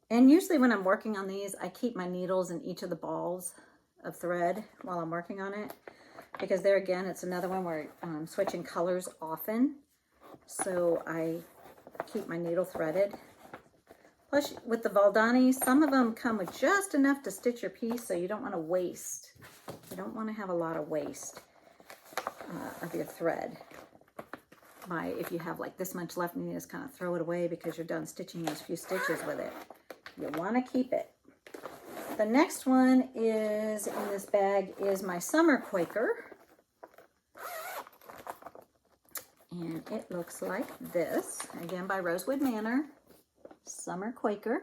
Speaker 1: And usually when I'm working on these, I keep my needles in each of the balls of thread while I'm working on it. Because there again, it's another one where I'm switching colors often. So I keep my needle threaded. Plus with the Valdanis, some of them come with just enough to stitch your piece, so you don't want to waste. You don't want to have a lot of waste of your thread. If you have like this much left and you just kind of throw it away because you're done stitching those few stitches with it. You want to keep it. The next one is in this bag is my Summer Quaker. And it looks like this. Again by Rosewood Manor. Summer Quaker.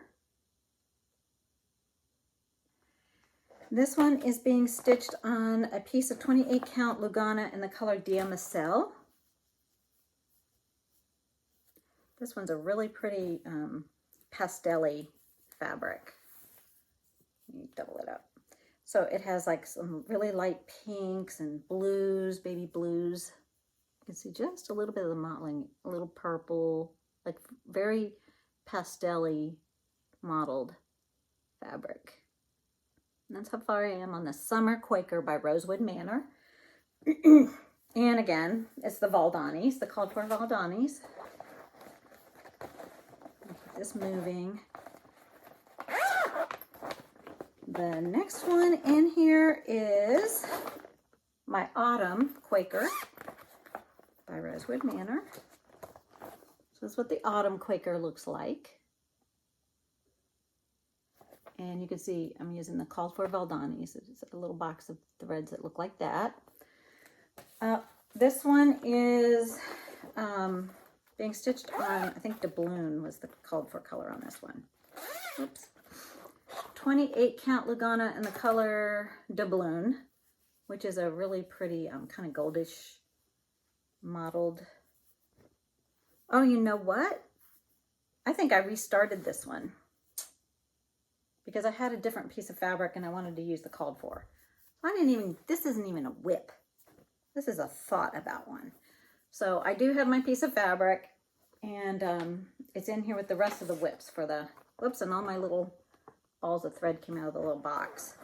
Speaker 1: This one is being stitched on a piece of 28 count Lugana in the color Diamacel. This one's a really pretty pastel-y fabric. Let me double it up. So it has like some really light pinks and blues, baby blues. You can see just a little bit of the mottling, a little purple, like very pastel-y mottled fabric. And that's how far I am on the Summer Quaker by Rosewood Manor. And again, it's the Valdanis, the called for Valdanis. Keep this moving. The next one in here is my Autumn Quaker by Rosewood Manor. So this is what the Autumn Quaker looks like. And you can see I'm using the called for Valdanis. It's a little box of threads that look like that. This one is being stitched on, I think doubloon was the called for color on this one. Oops. 28 count Lugana in the color doubloon, which is a really pretty kind of goldish mottled. Oh, you know what? I think I restarted this one because I had a different piece of fabric and I wanted to use the called for. This isn't even a WIP. This is a thought about one. So I do have my piece of fabric and it's in here with the rest of the WIPs for the, whoops, and all my little balls of thread came out of the little box.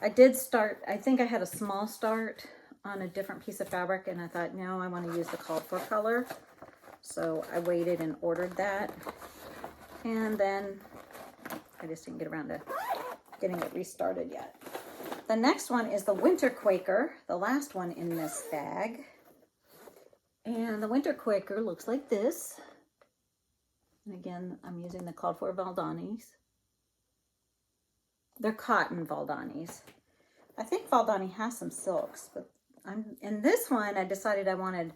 Speaker 1: I did start, I think I had a small start on a different piece of fabric and I thought, no, I want to use the called for color. So I waited and ordered that. And then I just didn't get around to getting it restarted yet. The next one is the Winter Quaker, the last one in this bag. And the Winter Quaker looks like this. And again, I'm using the called for Valdanis. They're cotton Valdanis. I think Valdani has some silks, but in this one, I decided I wanted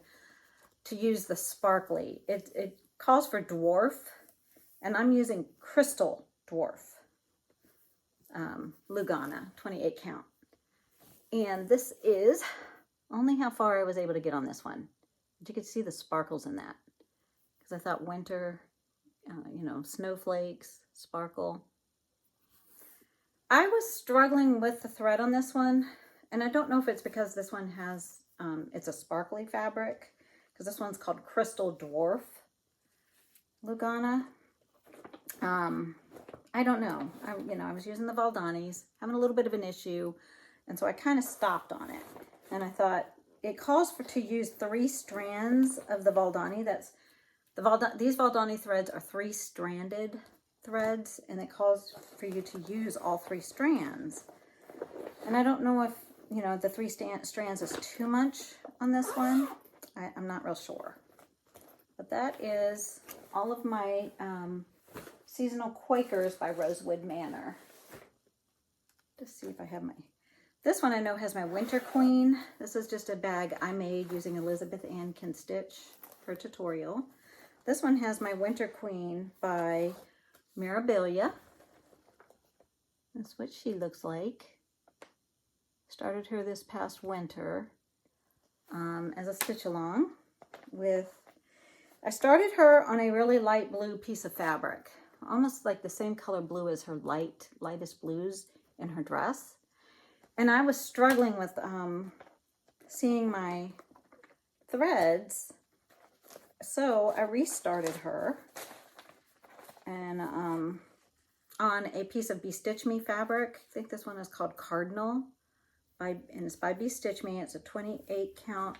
Speaker 1: to use the sparkly. It calls for dwarf, and I'm using crystal dwarf Lugana, 28 count. And this is only how far I was able to get on this one. But you could see the sparkles in that. Because I thought winter, you know, snowflakes, sparkle. I was struggling with the thread on this one, and I don't know if it's because this one has, it's a sparkly fabric, because this one's called Crystal Dwarf Lugana. I don't know. I was using the Valdanis, having a little bit of an issue, and so I kind of stopped on it. And I thought, it calls for to use 3 strands of the Valdani. These Valdani threads are 3-stranded threads, and it calls for you to use all 3 strands. And I don't know if, the 3 strands is too much on this one. I'm not real sure. But that is all of my seasonal Quakers by Rosewood Manor. Just see if I have my... This one I know has my Winter Queen. This is just a bag I made using Elizabeth Ann Can Stitch for a tutorial. This one has my Winter Queen by Mirabilia. That's what she looks like. Started her this past winter as a stitch along with... I started her on a really light blue piece of fabric, almost like the same color blue as her lightest blues in her dress. And I was struggling with seeing my threads, so I restarted her and on a piece of Be Stitch Me fabric. I think this one is called Cardinal, and it's by Be Stitch Me. It's a 28 count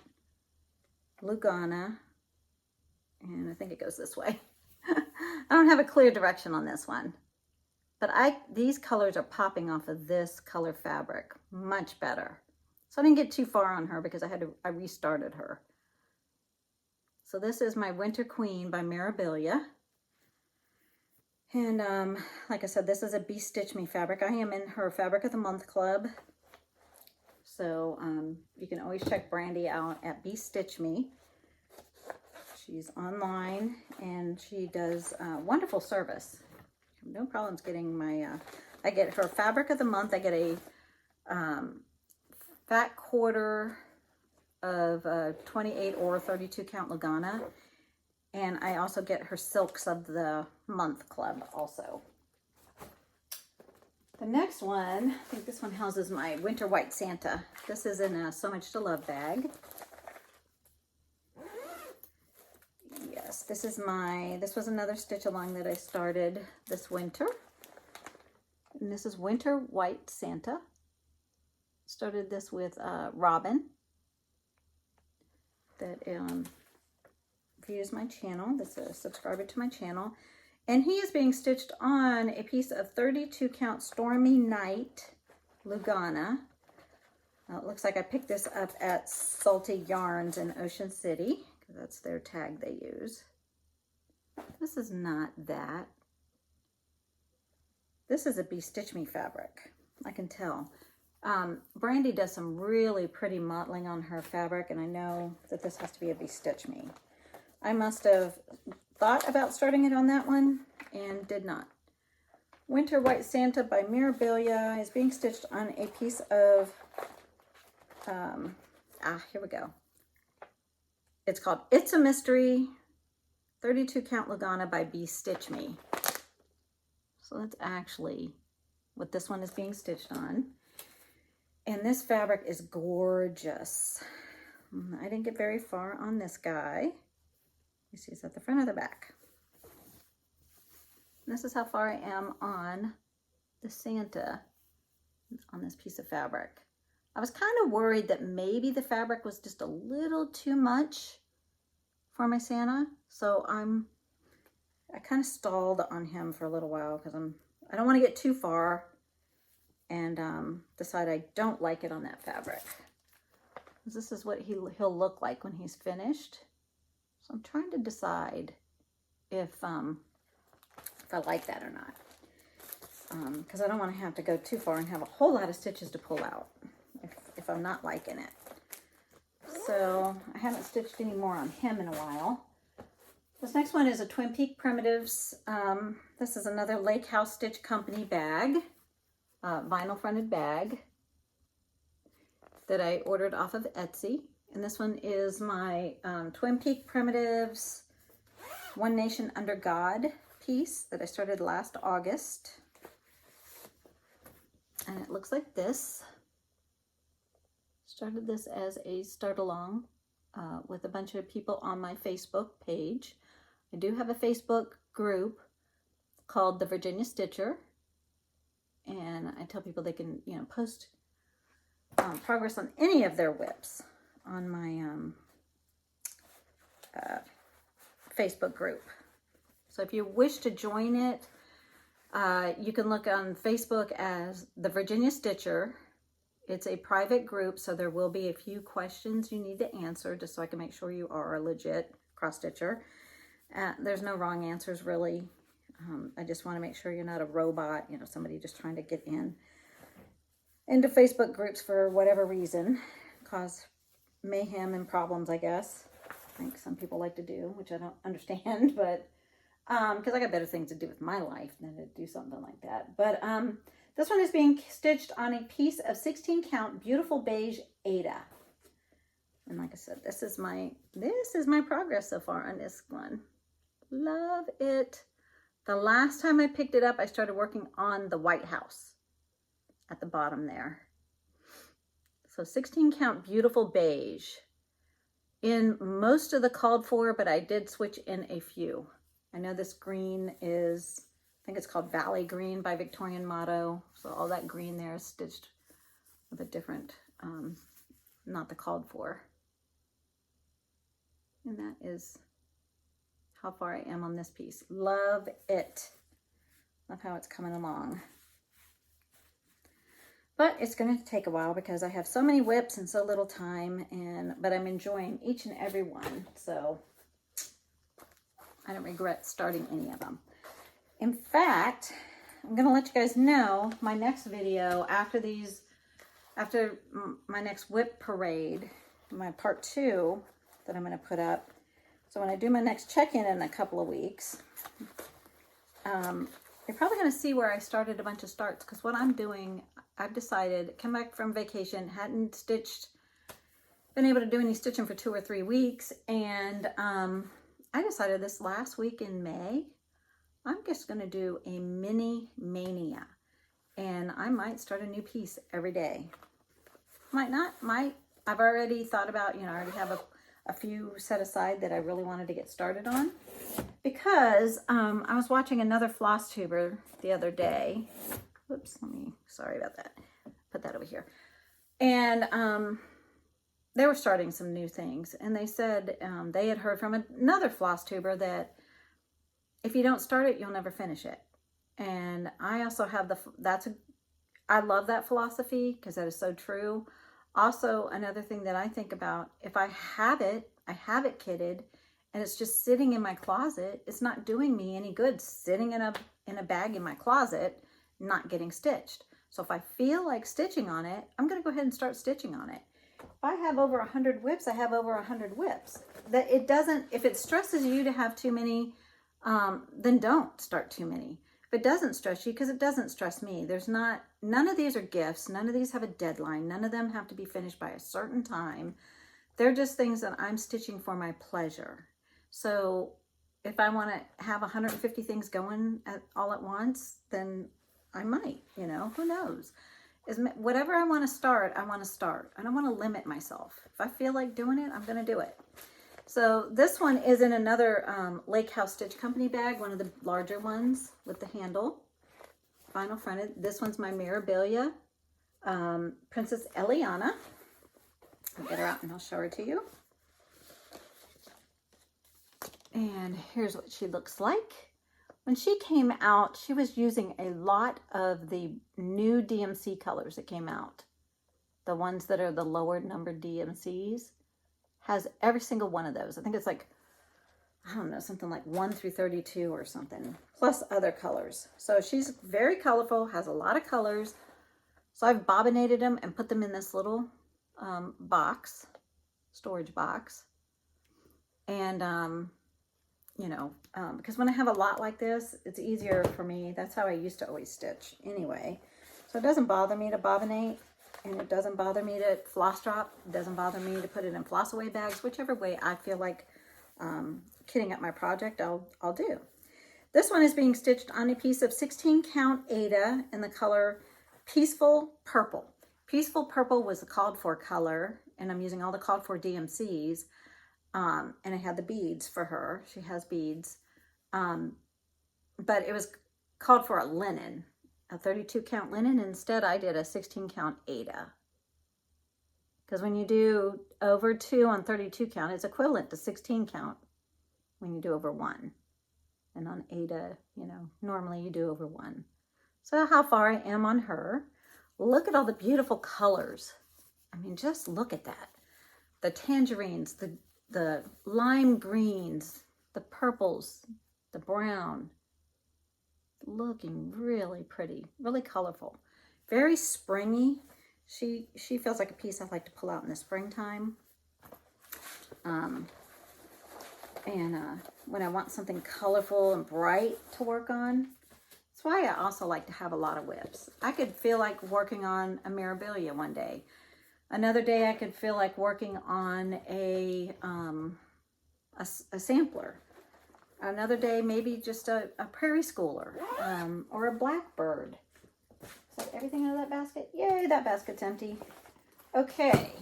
Speaker 1: Lugana, and I think it goes this way. I don't have a clear direction on this one, but these colors are popping off of this color fabric much better. So I didn't get too far on her because I restarted her. So this is my Winter Queen by Maribelia. And like I said, this is a Be Stitch Me fabric. I am in her Fabric of the Month Club. So you can always check Brandy out at Be Stitch Me. She's online and she does wonderful service. No problems getting my, I get her Fabric of the Month. I get a fat quarter of 28 or 32 count Lugana. And I also get her Silks of the Month Club also. The next one, I think this one houses my Winter White Santa. This is in a So Much to Love bag. Yes, this was another stitch along that I started this winter. And this is Winter White Santa. Started this with Robin that views my channel. This is a subscriber to my channel. And he is being stitched on a piece of 32 count Stormy Night Lugana. It looks like I picked this up at Salty Yarns in Ocean City. That's their tag they use. This is not that. This is a Be Stitch Me fabric. I can tell. Brandy does some really pretty mottling on her fabric, and I know that this has to be a Be Stitch Me. I must have thought about starting it on that one and did not. Winter White Santa by Mirabilia is being stitched on a piece of, here we go. It's called It's a Mystery, 32 count Lugana by Be Stitch Me. So that's actually what this one is being stitched on. And this fabric is gorgeous. I didn't get very far on this guy. You see, it's at the front of the back. And this is how far I am on the Santa on this piece of fabric. I was kind of worried that maybe the fabric was just a little too much for my Santa. So I kind of stalled on him for a little while because I don't want to get too far and decide I don't like it on that fabric. This is what he'll look like when he's finished. So I'm trying to decide if I like that or not. Because I don't want to have to go too far and have a whole lot of stitches to pull out if I'm not liking it. So I haven't stitched any more on him in a while. This next one is a Twin Peak Primitives. This is another Lake House Stitch Company bag, vinyl fronted bag that I ordered off of Etsy. And this one is my Twin Peak Primitives One Nation Under God piece that I started last August. and it looks like this. Started this as a start along with a bunch of people on my Facebook page. I do have a Facebook group called the Virginia Stitcher, and I tell people they can, you know, post progress on any of their WIPs on my Facebook group. So if you wish to join it, you can look on Facebook as the Virginia Stitcher. It's a private group, so there will be a few questions you need to answer just so I can make sure you are a legit cross-stitcher. There's no wrong answers, really. I just want to make sure you're not a robot, you know, somebody just trying to get into Facebook groups for whatever reason, cause mayhem and problems, I guess. I think some people like to do, which I don't understand, but because I got better things to do with my life than to do something like that. But this one is being stitched on a piece of 16 count beautiful beige Ada. And like I said, this is my progress so far on this one. Love it. The last time I picked it up, I started working on the White House at the bottom there. So 16 count beautiful beige in most of the called for, but I did switch in a few. I know this green is, I think it's called Valley Green by Victorian Motto. So all that green there is stitched with a different, not the called for. And that is how far I am on this piece. Love it. Love how it's coming along. But it's going to take a while because I have so many WIPs and so little time, but I'm enjoying each and every one. So I don't regret starting any of them. In fact, I'm going to let you guys know my next video after my next WIP Parade, my part 2 that I'm going to put up. So when I do my next check-in in a couple of weeks, you're probably going to see where I started a bunch of starts, because what I'm doing, I've decided, come back from vacation, hadn't been able to do any stitching for 2 or 3 weeks, and I decided this last week in May, I'm just going to do a mini mania, and I might start a new piece every day. Might not, might. I've already thought about, you know, I already have a few set aside that I really wanted to get started on, because I was watching another floss tuber the other day. Oops, sorry about that. Put that over here. And they were starting some new things, and they said they had heard from another floss tuber that if you don't start it, you'll never finish it. And I also have I love that philosophy, because that is so true. Also, another thing that I think about, if I have it kitted, and it's just sitting in my closet, it's not doing me any good sitting in a bag in my closet, not getting stitched. So if I feel like stitching on it, I'm going to go ahead and start stitching on it. If I have over 100 WIPs, I have over 100 WIPs. That it doesn't, if it stresses you to have too many, then don't start too many. If it doesn't stress you, because it doesn't stress me, none of these are gifts. None of these have a deadline. None of them have to be finished by a certain time. They're just things that I'm stitching for my pleasure. So if I want to have 150 things going all at once, then I might, you know, who knows? Whatever I want to start, I want to start. I don't want to limit myself. If I feel like doing it, I'm going to do it. So this one is in another Lake House Stitch Company bag, one of the larger ones with the handle, vinyl fronted. This one's my Maribelia, Princess Eliana. I'll get her out and I'll show her to you. And here's what she looks like. When she came out, she was using a lot of the new DMC colors that came out. The ones that are the lower numbered DMCs. Has every single one of those. I think it's like, I don't know, something like 1 through 32 or something, plus other colors. So she's very colorful, has a lot of colors. So I've bobbinated them and put them in this little storage box. And, you know, because when I have a lot like this, it's easier for me. That's how I used to always stitch anyway. So it doesn't bother me to bobbinate. And it doesn't bother me to floss drop. It doesn't bother me to put it in floss away bags. Whichever way I feel like kitting up my project, I'll do. This one is being stitched on a piece of 16 count Ada in the color Peaceful Purple. Peaceful Purple was the called for color, and I'm using all the called for DMCs. And I had the beads for her. She has beads. But it was called for a linen, a 32 count linen. Instead, I did a 16 count Aida. Because when you do over 2 on 32 count, it's equivalent to 16 count when you do over 1. And on Aida, you know, normally you do over 1. So how far I am on her. Look at all the beautiful colors. I mean, just look at that. The tangerines, the lime greens, the purples, the brown. Looking really pretty, really colorful. Very springy. She feels like a piece I'd like to pull out in the springtime. When I want something colorful and bright to work on. That's why I also like to have a lot of WIPs. I could feel like working on a Mirabilia one day. Another day I could feel like working on a sampler. Another day maybe just a prairie schooler or a Blackbird. Is that everything out of that basket? Yay, that basket's empty. Okay,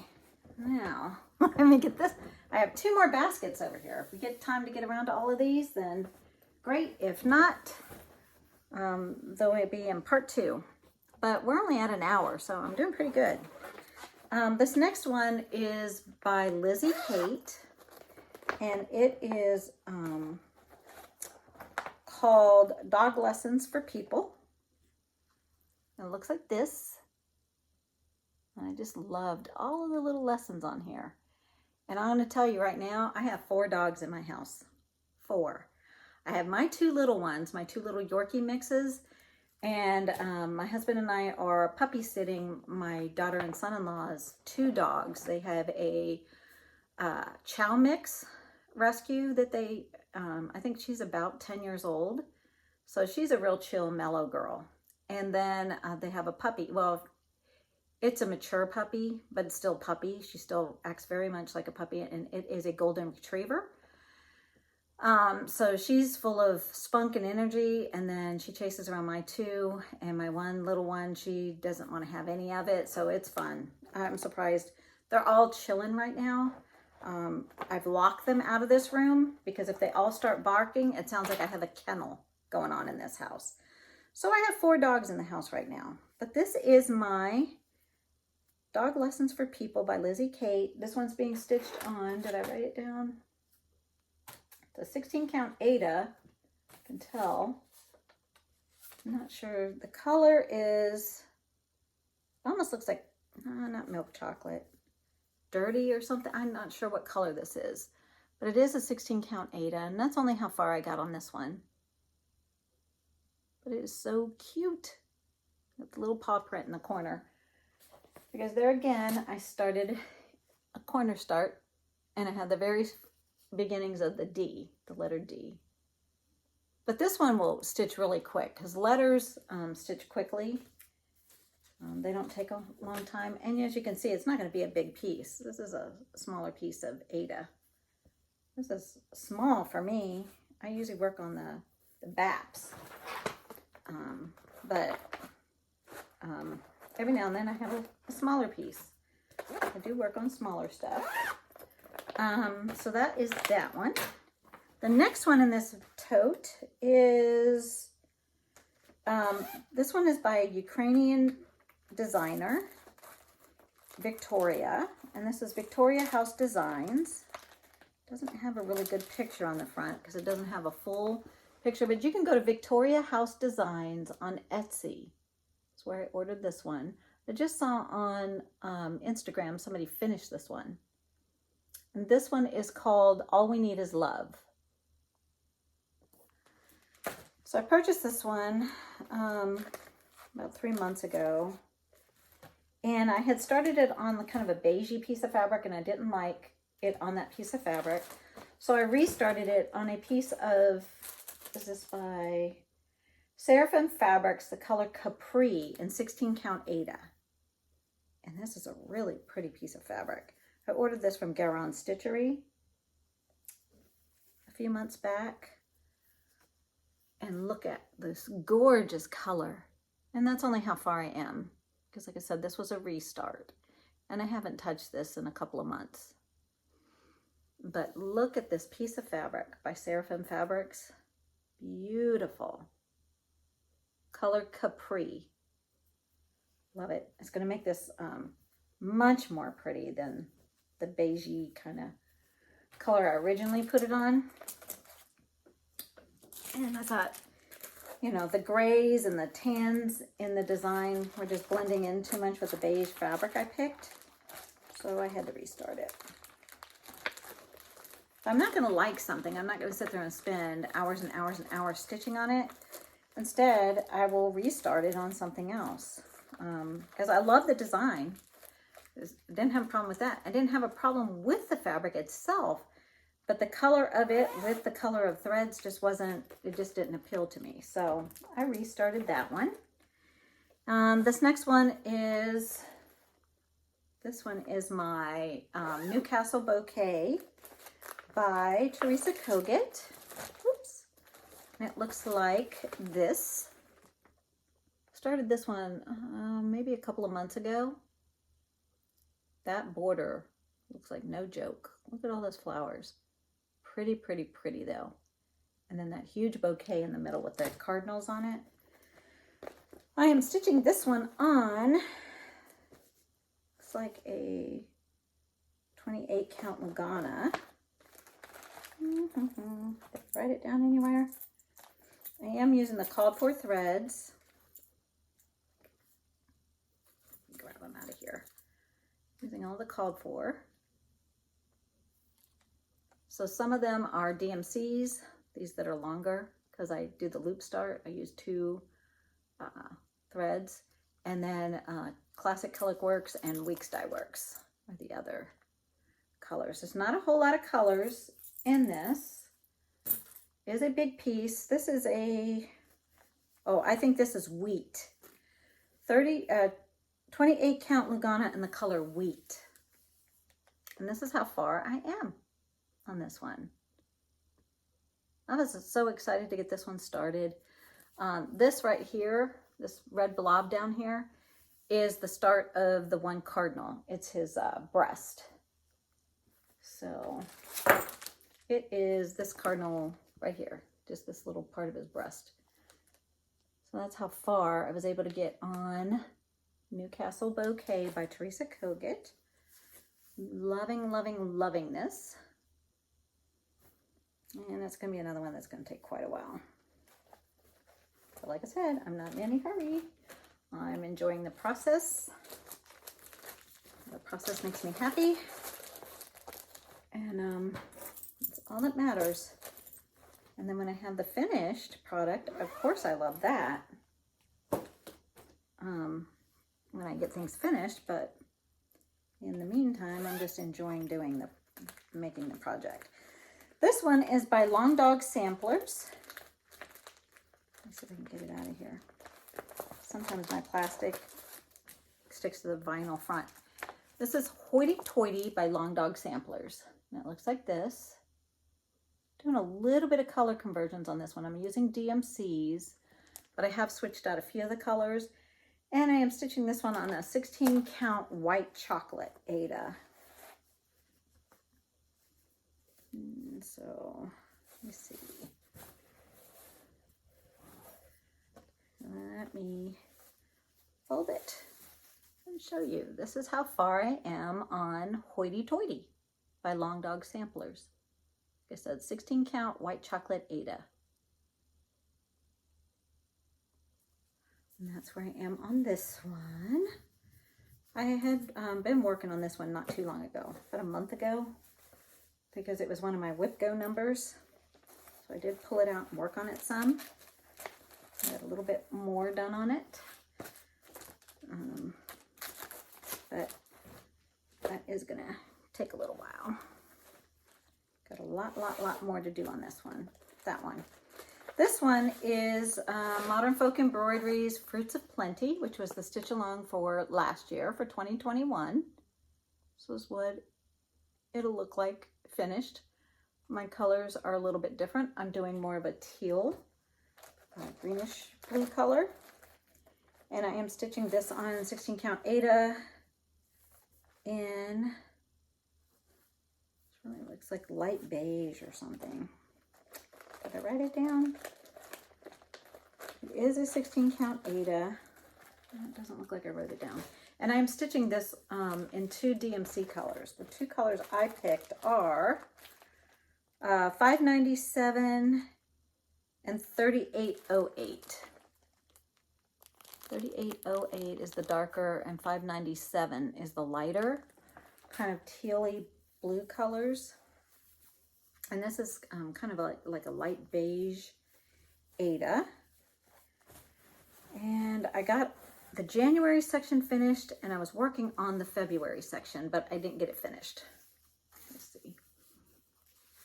Speaker 1: now let me get this. I have 2 more baskets over here. If we get time to get around to all of these, then great. If not, though it'd be in part 2. But we're only at an hour, so I'm doing pretty good. This next one is by Lizzie Kate, and it is called Dog Lessons for People. It looks like this. And I just loved all of the little lessons on here. And I'm going to tell you right now, I have 4 dogs in my house. 4. I have my 2 little ones, my 2 little Yorkie mixes. And my husband and I are puppy sitting my daughter and son-in-law's 2 dogs. They have a Chow mix rescue that they, I think she's about 10 years old. So she's a real chill, mellow girl. And then they have a puppy. Well, it's a mature puppy, but it's still puppy. She still acts very much like a puppy, and it is a golden retriever. So she's full of spunk and energy, and then she chases around my 2, and my 1 little one, she doesn't want to have any of it, so it's fun. I'm surprised. They're all chilling right now. I've locked them out of this room because if they all start barking, it sounds like I have a kennel going on in this house. So I have 4 dogs in the house right now. But this is my Dog Lessons for People by Lizzie Kate. This one's being stitched on. Did I write it down? It's a 16 count Aida. I can tell. I'm not sure. The color is, almost looks like, not milk chocolate. Dirty or something. I'm not sure what color this is. But it is a 16 count Aida. And that's only how far I got on this one. But it is so cute. With the little paw print in the corner. Because there again, I started a corner start. And I had the very beginnings of the D, the letter D. But this one will stitch really quick. Because letters stitch quickly. They don't take a long time. And as you can see, it's not going to be a big piece. This is a smaller piece of Aida. This is small for me. I usually work on the BAPs. But every now and then I have a smaller piece. I do work on smaller stuff. So that is that one. The next one in this tote is, this one is by a Ukrainian designer, Victoria. And this is Victoria House Designs. Doesn't have a really good picture on the front because it doesn't have a full picture, but you can go to Victoria House Designs on Etsy. That's where I ordered this one. I just saw on Instagram somebody finished this one. And this one is called All We Need Is Love. So I purchased this one about 3 months ago. And I had started it on the kind of a beigey piece of fabric, and I didn't like it on that piece of fabric. So I restarted it on a piece of, is this by Seraphim Fabrics, the color Capri in 16 count Aida. And this is a really pretty piece of fabric. I ordered this from Garon Stitchery a few months back. And look at this gorgeous color. And that's only how far I am. Because like I said, this was a restart. And I haven't touched this in a couple of months. But look at this piece of fabric by Seraphim Fabrics. Beautiful. Color Capri. Love it. It's going to make this much more pretty than the beigey kind of color I originally put it on. And I thought, you know, the grays and the tans in the design were just blending in too much with the beige fabric I picked. So I had to restart it. If I'm not going to like something, I'm not going to sit there and spend hours and hours and hours stitching on it. Instead, I will restart it on something else. Because I love the design. I didn't have a problem with that. I didn't have a problem with the fabric itself, but the color of it with the color of threads just wasn't, it just didn't appeal to me. So I restarted that one. This next one is, my Newcastle bouquet by Teresa Kogut. Oops. And it looks like this. Started this one maybe a couple of months ago. That border looks like no joke. Look at all those flowers. Pretty, pretty, pretty though. And then that huge bouquet in the middle with the cardinals on it. I am stitching this one on, looks like a 28 count Lagana. Did I write it down anywhere? I am using the called for threads. Grab them out of here. Using all the called for. So some of them are DMCs, these that are longer, because I do the loop start. I use 2 threads, and then Classic Color Works and Weeks Dye Works are the other colors. There's not a whole lot of colors in this. It is a big piece. This is a, I think this is wheat. 28 count Lugana in the color wheat. And this is how far I am on this one. I was so excited to get this one started. This right here, this red blob down here, is the start of the one cardinal. It's his breast. So it is this cardinal right here, just this little part of his breast. So that's how far I was able to get on Newcastle Bouquet by Teresa Kogut. Loving, loving, loving this. And it's going to be another one that's going to take quite a while. But like I said, I'm not in any hurry. I'm enjoying the process. The process makes me happy. And it's all that matters. And then when I have the finished product, of course I love that. When I get things finished, but in the meantime, I'm just enjoying making the project. This one is by Long Dog Samplers. Let's see if I can get it out of here. Sometimes my plastic sticks to the vinyl front. This is Hoity Toity by Long Dog Samplers. And it looks like this. Doing a little bit of color conversions on this one. I'm using DMCs, but I have switched out a few of the colors. And I am stitching this one on a 16 count white chocolate Ada. So, let me see. Let me fold it and show you. This is how far I am on Hoity Toity by Long Dog Samplers. Like I said, 16 count white chocolate Ada. And that's where I am on this one. I had been working on this one not too long ago, about a month ago, because it was one of my WIP Go numbers. So I did pull it out and work on it some. I got a little bit more done on it. But that is gonna take a little while. Got a lot more to do on this one, that one. This one is Modern Folk Embroideries Fruits of Plenty, which was the stitch along for last year, for 2021. This is what it'll look like finished. My colors are a little bit different. I'm doing more of a teal, greenish blue color. And I am stitching this on 16 count Aida in, it really looks like light beige or something. Did I write it down? It is a 16 count Aida. It doesn't look like I wrote it down. And I'm stitching this in 2 DMC colors. The 2 colors I picked are 597 and 3808. 3808 is the darker and 597 is the lighter, kind of tealy blue colors. And this is kind of like a light beige Aida. And I got the January section finished, and I was working on the February section, but I didn't get it finished. Let's see.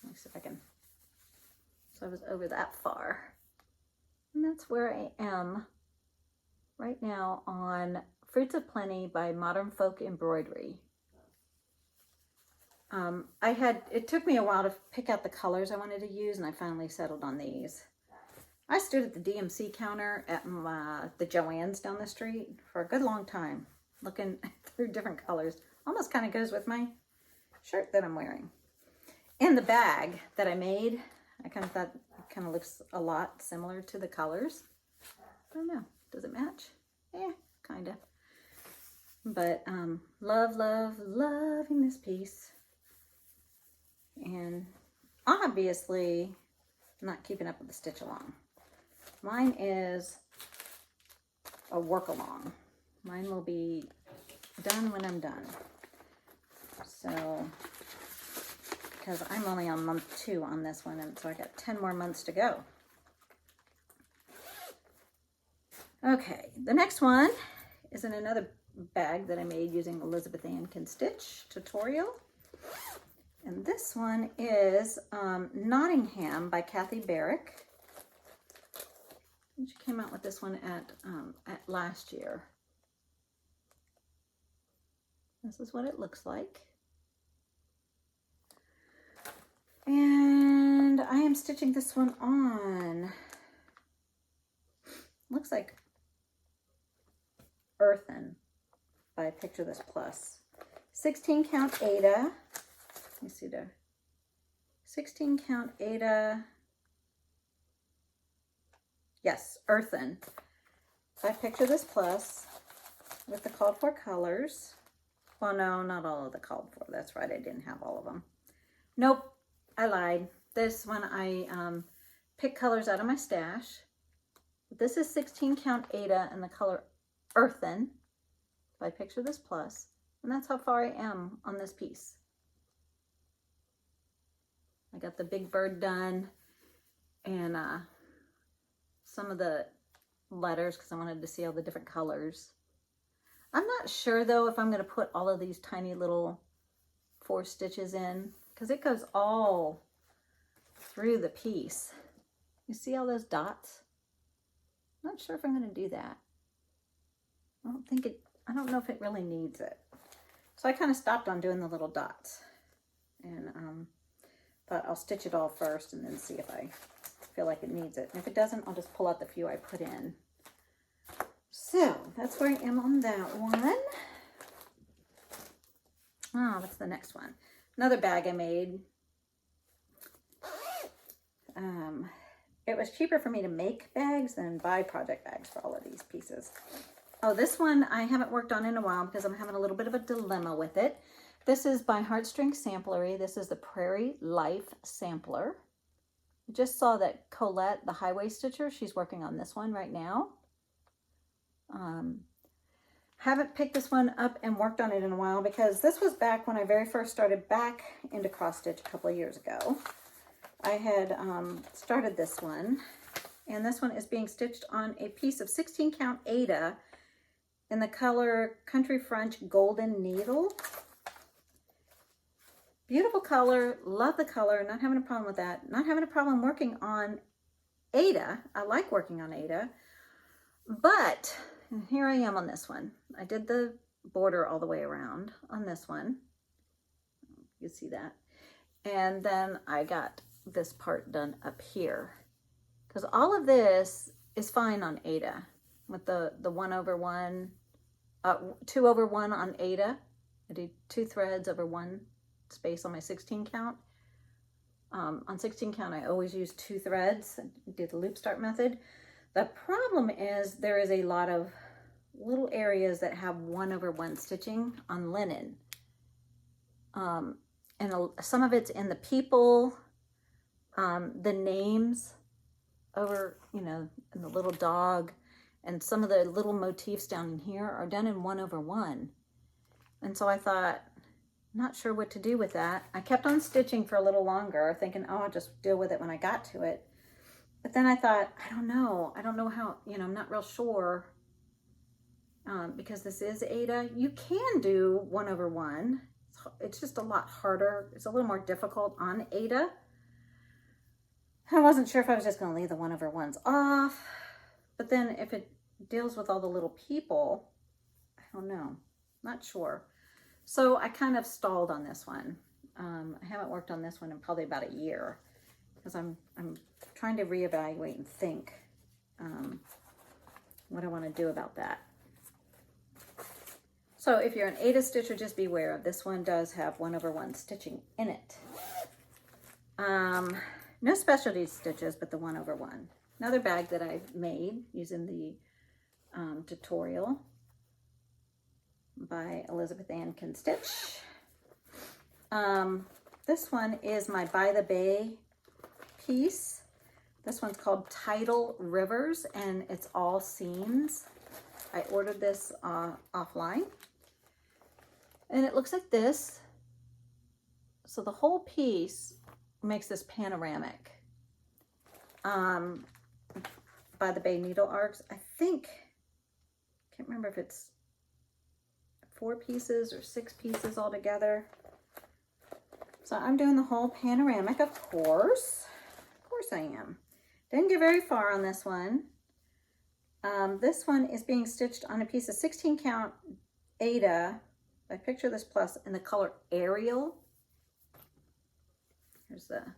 Speaker 1: Let me see if I can. So I was over that far. And that's where I am right now on Fruits of Plenty by Modern Folk Embroidery. It took me a while to pick out the colors I wanted to use, and I finally settled on these. I stood at the DMC counter at the Joann's down the street for a good long time, looking through different colors. Almost kind of goes with my shirt that I'm wearing. And the bag that I made, I kind of thought it kind of looks a lot similar to the colors. I don't know. Does it match? Yeah, kind of. But loving this piece. And obviously not keeping up with the stitch along. Mine is a work along. Mine will be done when I'm done. So, because I'm only on month 2 on this one, and so I got 10 more months to go. Okay, the next one is in another bag that I made using Elizabeth Ann Can Stitch tutorial. And this one is Nottingham by Kathy Barrick. She came out with this one at last year. This is what it looks like. And I am stitching this one on, looks like Earthen by Picture This Plus. 16 count Aida. Let me see there. 16 count Aida. Yes, Earthen. I Picture This Plus with the called for colors. Well, no, not all of the called for. That's right, I didn't have all of them. Nope, I lied. This one I picked colors out of my stash. This is 16 count Aida and the color Earthen by Picture This Plus. And that's how far I am on this piece. I got the big bird done and some of the letters because I wanted to see all the different colors. I'm not sure though if I'm going to put all of these tiny little 4 stitches in because it goes all through the piece. You see all those dots? I'm not sure if I'm going to do that. I don't know if it really needs it. So I kind of stopped on doing the little dots and thought I'll stitch it all first and then see if I feel like it needs it. And if it doesn't, I'll just pull out the few I put in. So that's where I am on that one. Oh, what's the next one? Another bag I made. It was cheaper for me to make bags than buy project bags for all of these pieces. Oh, this one I haven't worked on in a while because I'm having a little bit of a dilemma with it. This is by Heartstring Samplery. This is the Prairie Life Sampler. I just saw that Colette, the highway stitcher, she's working on this one right now. Haven't picked this one up and worked on it in a while because this was back when I very first started back into cross stitch a couple of years ago. I had started this one, and this one is being stitched on a piece of 16 count Aida in the color Country French Golden Needle. Beautiful color, love the color, not having a problem with that. Not having a problem working on Aida. I like working on Aida, but and here I am on this one. I did the border all the way around on this one. You see that? And then I got this part done up here because all of this is fine on Aida. with the 1/1, 2/1 on Ada. I do 2 threads over 1 space on my 16 count. On 16 count, I always use 2 threads. I do the loop start method. The problem is there is a lot of little areas that have 1/1 stitching on linen. And some of it's in the people, the names over, you know, and the little dog, and some of the little motifs down in here are done in 1/1. And so I thought, not sure what to do with that. I kept on stitching for a little longer, thinking, oh, I'll just deal with it when I got to it. But then I thought, I don't know how, you know, I'm not real sure. Because this is Ada, you can do 1/1. It's just a lot harder. It's a little more difficult on Ada. I wasn't sure if I was just going to leave the 1/1s off. But then if it deals with all the little people, I don't know. Not sure. So I kind of stalled on this one. I haven't worked on this one in probably about a year because I'm trying to reevaluate and think what I want to do about that. So if you're an Ada stitcher, just beware of this one. Does have 1/1 stitching in it. No specialty stitches, but the 1/1. Another bag that I made using the tutorial by Elizabeth Ann Can Stitch. This one is my By the Bay piece. This one's called Tidal Rivers, and it's all seams. I ordered this offline. And it looks like this. So the whole piece makes this panoramic. By the Bay needle arcs. I think, can't remember if it's 4 pieces or 6 pieces altogether. So I'm doing the whole panoramic, of course. Of course I am. Didn't get very far on this one. This one is being stitched on a piece of 16 count Ada by Picture This Plus in the color Ariel. Here's the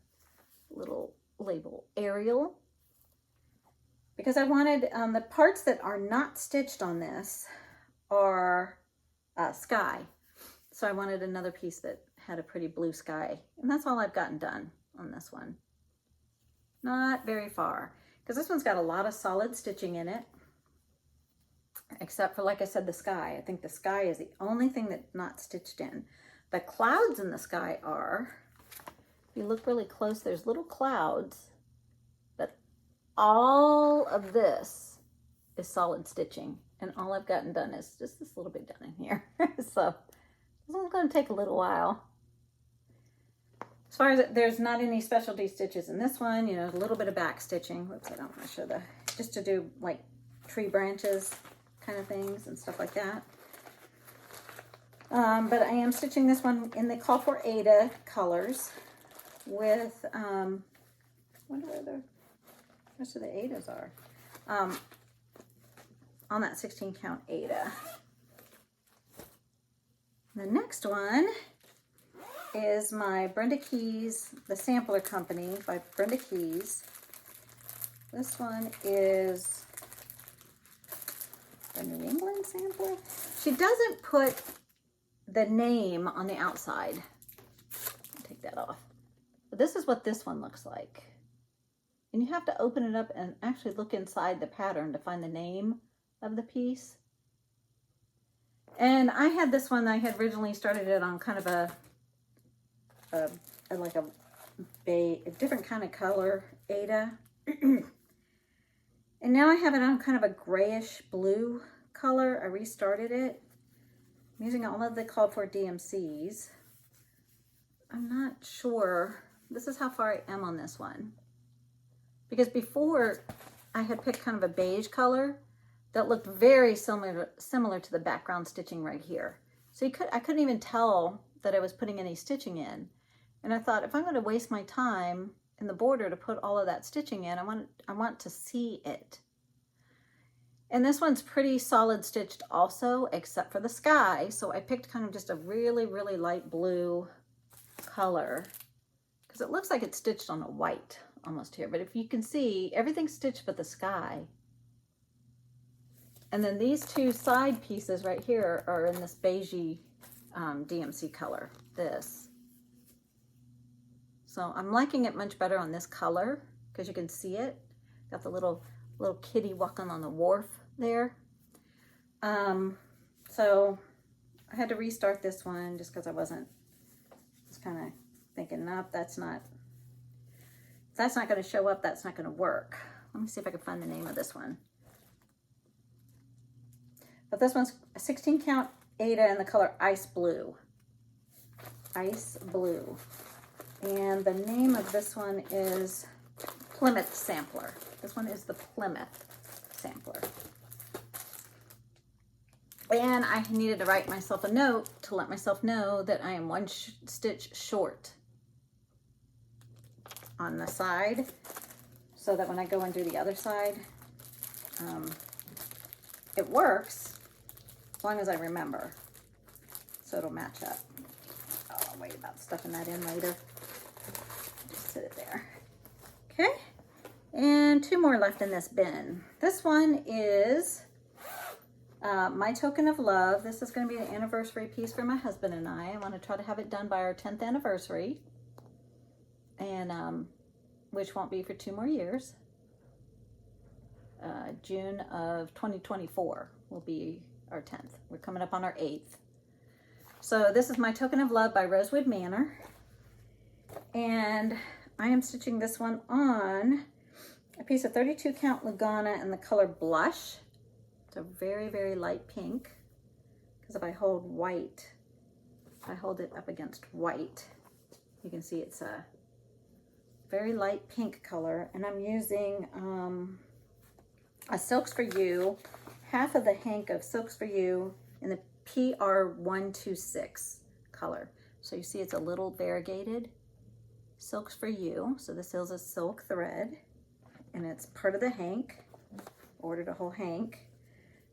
Speaker 1: little label, Ariel. Because I wanted, the parts that are not stitched on this are sky. So I wanted another piece that had a pretty blue sky. And that's all I've gotten done on this one. Not very far. Because this one's got a lot of solid stitching in it. Except for, like I said, the sky. I think the sky is the only thing that's not stitched in. The clouds in the sky are, if you look really close, there's little clouds, but all of this is solid stitching. And all I've gotten done is just this little bit done in here. So this one's going to take a little while. As far as there's not any specialty stitches in this one, you know, a little bit of back stitching. Whoops, I don't want to show the, just to do like tree branches kind of things and stuff like that. But I am stitching this one in the Call for Ada colors with, I wonder where the rest of the Adas are. On that 16 count Ada. The next one is my Brenda Keys, the Sampler Company by Brenda Keys. This one is the New England sampler. She doesn't put the name on the outside. I'll take that off. But this is what this one looks like. And you have to open it up and actually look inside the pattern to find the name of the piece. And I had this one, I had originally started it on kind of a different kind of color Ada. And now I have it on kind of a grayish blue color. I restarted it. I'm using all of the called for DMCs. I'm not sure. This is how far I am on this one. Because before I had picked kind of a beige color that looked very similar to the background stitching right here. So I couldn't even tell that I was putting any stitching in. And I thought, if I'm going to waste my time in the border to put all of that stitching in, I want to see it. And this one's pretty solid stitched also, except for the sky. So I picked kind of just a really, really light blue color because it looks like it's stitched on a white almost here. But if you can see, everything's stitched but the sky. And then these two side pieces right here are in this beigey DMC color, this. So I'm liking it much better on this color because you can see it. Got the little kitty walking on the wharf there. So I had to restart this one just because I was kind of thinking, nope, that's not going to show up. That's not going to work. Let me see if I can find the name of this one. But this one's a 16 count Ada in the color Ice Blue. Ice Blue. And the name of this one is Plymouth Sampler. This one is the Plymouth Sampler. And I needed to write myself a note to let myself know that I am one stitch short on the side, so that when I go and do the other side, it works as long as I remember. So it'll match up. Oh, I'll wait about stuffing that in later. Just sit it there. Okay. And two more left in this bin. This one is My Token of Love. This is going to be an anniversary piece for my husband and I. I want to try to have it done by our 10th anniversary. And which won't be for 2 more years. June of 2024 will be our 10th. We're coming up on our 8th. So this is My Token of Love by Rosewood Manor. And I am stitching this one on a piece of 32 count Lagana in the color Blush. It's a very, very light pink. Because if I hold white, if I hold it up against white, you can see it's a very light pink color. And I'm using a Silks for You, half of the hank of Silks for You in the PR126 color. So you see it's a little variegated. Silks for You. So this is a silk thread and it's part of the hank. Ordered a whole hank.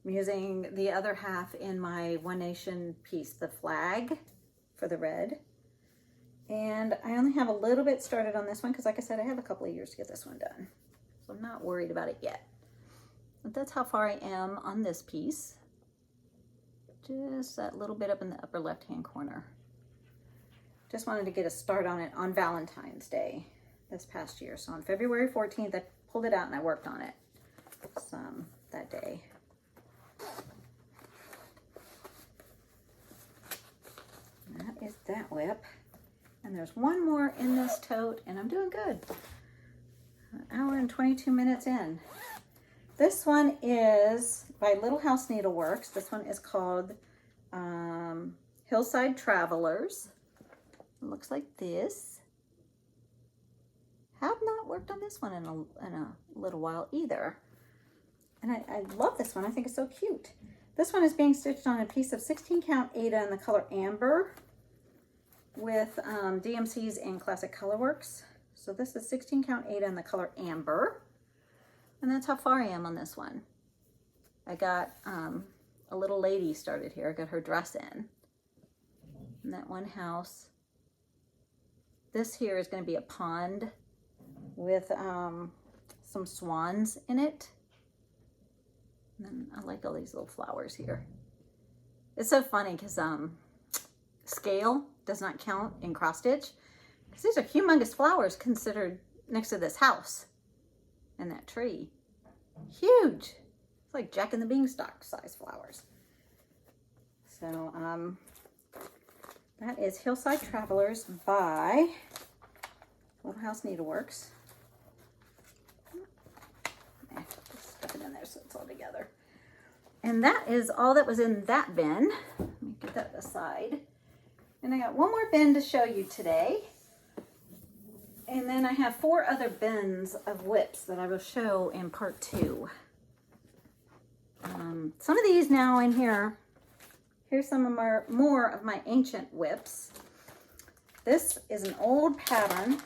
Speaker 1: I'm using the other half in my One Nation piece, the flag for the red. And I only have a little bit started on this one because like I said, I have a couple of years to get this one done. So I'm not worried about it yet. But that's how far I am on this piece. Just that little bit up in the upper left-hand corner. Just wanted to get a start on it on Valentine's Day this past year. So on February 14th, I pulled it out and I worked on it some that day. And that is that WIP. And there's one more in this tote and I'm doing good. An hour and 22 minutes in. This one is by Little House Needleworks. This one is called Hillside Travelers. It looks like this. Have not worked on this one in a little while either. And I love this one. I think it's so cute. This one is being stitched on a piece of 16 count Ada in the color Amber with DMCs and Classic Colorworks. So this is 16 count Ada in the color Amber. And that's how far I am on this one. I got a little lady started here. I got her dress in. And that one house. This here is going to be a pond with some swans in it. And then I like all these little flowers here. It's so funny because scale does not count in cross stitch. Because these are humongous flowers considered next to this house. And that tree. Huge. It's like Jack and the Beanstalk size flowers. So that is Hillside Travelers by Little House Needleworks. Just stuff it in there so it's all together. And that is all that was in that bin. Let me get that aside. And I got one more bin to show you today. And then I have 4 other bins of WIPs that I will show in part 2. Some of these now in here, here's some of more of my ancient WIPs. This is an old pattern.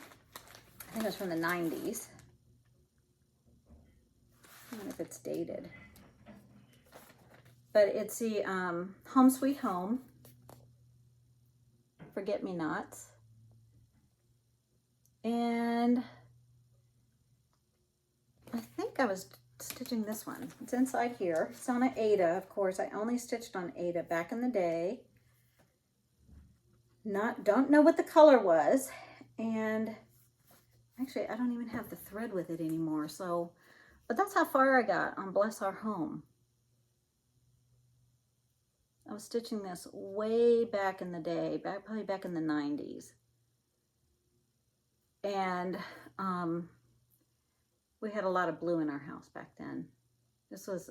Speaker 1: I think it's from the 90s. I don't know if it's dated. But it's the Home Sweet Home. Forget Me Nots. And I think I was stitching this one. It's inside here. It's on an Ada, of course. I only stitched on Ada back in the day. Don't know what the color was. And actually, I don't even have the thread with it anymore. So, but that's how far I got on Bless Our Home. I was stitching this way back in the day, probably back in the 90s. And we had a lot of blue in our house back then. This was,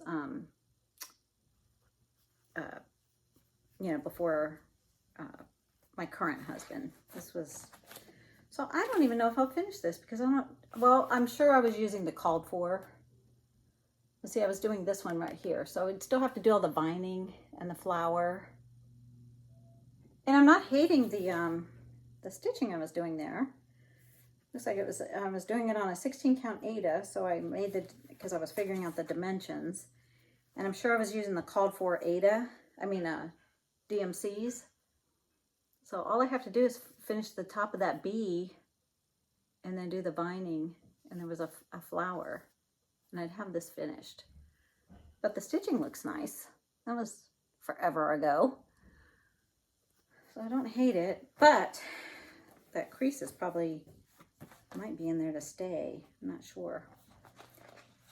Speaker 1: you know, before my current husband. This was, so I don't even know if I'll finish this because I don't, well, I'm sure I was using the called for. Let's see, I was doing this one right here. So I'd still have to do all the binding and the flower. And I'm not hating the stitching I was doing there. Looks like it was, I was doing it on a 16 count Ada. So I made the, because I was figuring out the dimensions. And I'm sure I was using the called for Ada, DMCs. So all I have to do is finish the top of that bee and then do the binding. And there was a flower. And I'd have this finished. But the stitching looks nice. That was forever ago. So I don't hate it. But that crease is probably, might be in there to stay. I'm not sure.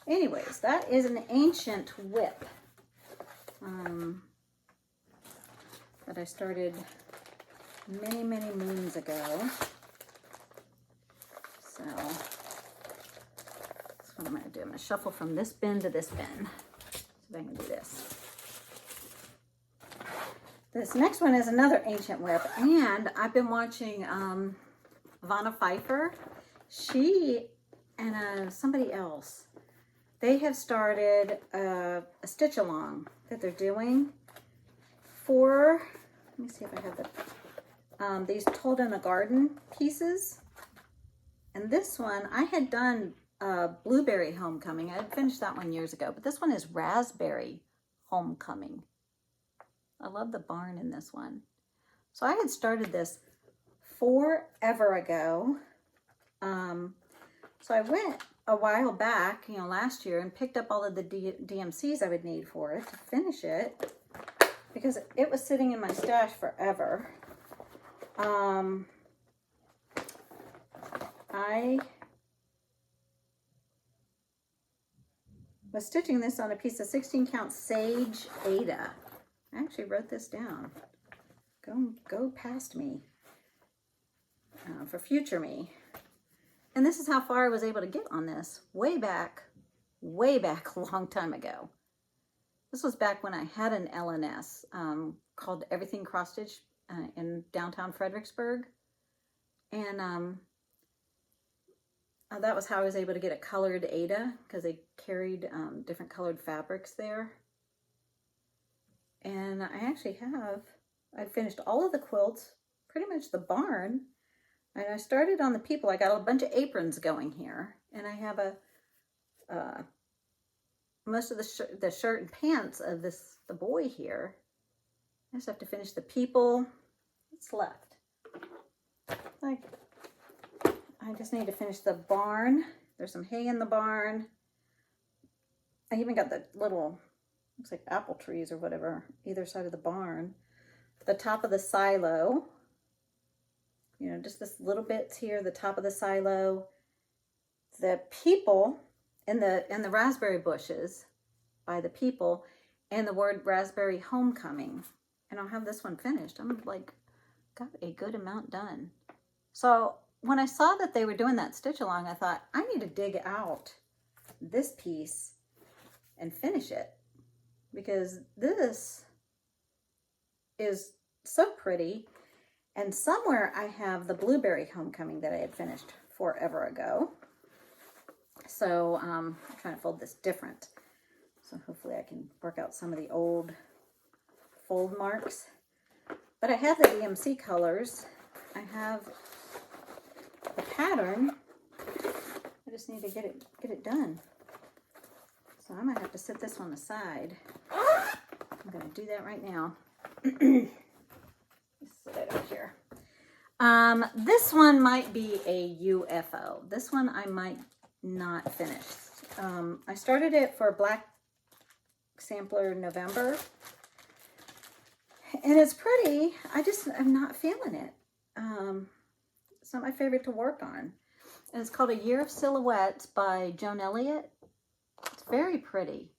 Speaker 1: Anyways, that is an ancient WIP that I started many, many moons ago. So what I'm going to do. I'm going to shuffle from this bin to this bin. See if I can do this. This next one is another ancient WIP, and I've been watching Vanna Pfeiffer. She and somebody else, they have started a stitch along that they're doing for, let me see if I have these Told in a Garden pieces. And this one, I had done Blueberry Homecoming. I had finished that one years ago, but this one is Raspberry Homecoming. I love the barn in this one. So I had started this forever ago. So I went a while back, you know, last year and picked up all of the DMCs I would need for it to finish it because it was sitting in my stash forever. I was stitching this on a piece of 16 count Sage Ada. I actually wrote this down. Go past me for future me. And this is how far I was able to get on this. Way back a long time ago. This was back when I had an LNS called Everything Cross Stitch in downtown Fredericksburg. And that was how I was able to get a colored Ada, because they carried different colored fabrics there. And I finished all of the quilts, pretty much the barn. And I started on the people. I got a bunch of aprons going here. And I have most of the shirt and pants of the boy here. I just have to finish the people. What's left? I just need to finish the barn. There's some hay in the barn. I even got the little, looks like apple trees or whatever, either side of the barn. The top of the silo. You know, just this little bits here, the top of the silo. The people and the raspberry bushes by the people, and the word Raspberry Homecoming. And I'll have this one finished. I'm like, got a good amount done. So when I saw that they were doing that stitch along, I thought, I need to dig out this piece and finish it, because this is so pretty. And somewhere I have the Blueberry Homecoming that I had finished forever ago. So I'm trying to fold this different. So hopefully I can work out some of the old fold marks. But I have the DMC colors. I have the pattern. I just need to get it done. So I might have to set this one aside. I'm going to do that right now. Set it up here. This one might be a UFO. This one I might not finish. I started it for Black Sampler November. And it's pretty. I'm not feeling it. It's not my favorite to work on. And it's called A Year of Silhouettes by Joan Elliott. It's very pretty.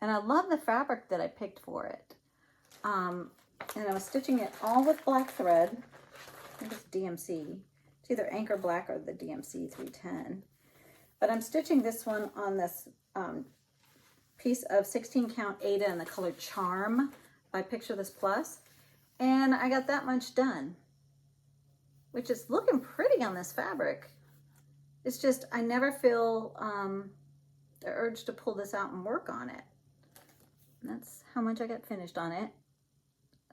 Speaker 1: And I love the fabric that I picked for it. And I was stitching it all with black thread. I think it's DMC. It's either Anchor Black or the DMC 310. But I'm stitching this one on this piece of 16 count Aida in the color Charm by Picture This Plus. And I got that much done, which is looking pretty on this fabric. It's just, I never feel the urge to pull this out and work on it. And that's how much I got finished on it.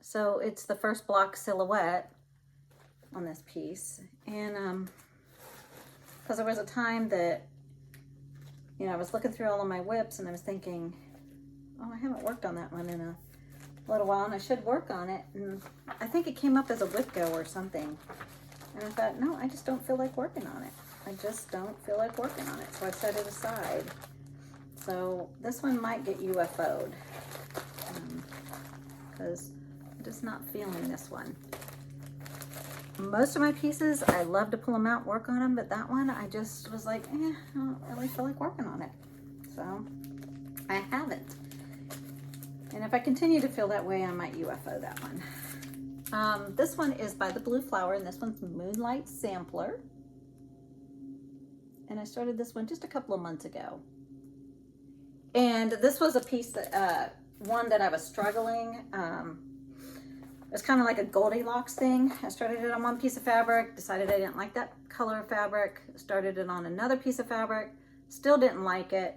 Speaker 1: So it's the first block silhouette on this piece. And because there was a time that, you know, I was looking through all of my WIPs and I was thinking, oh, I haven't worked on that one in a little while and I should work on it. And I think it came up as a WIP go or something. And I thought, no, I just don't feel like working on it. I just don't feel like working on it. So I set it aside. So this one might get UFO'd because I'm just not feeling this one. Most of my pieces, I love to pull them out, work on them, but that one, I just was like, I don't really feel like working on it. So I haven't. And if I continue to feel that way, I might UFO that one. This one is by the Blue Flower, and this one's Moonlight Sampler. And I started this one just a couple of months ago. And this was a piece that, one that I was struggling. It was kind of like a Goldilocks thing. I started it on one piece of fabric, decided I didn't like that color of fabric, started it on another piece of fabric, still didn't like it.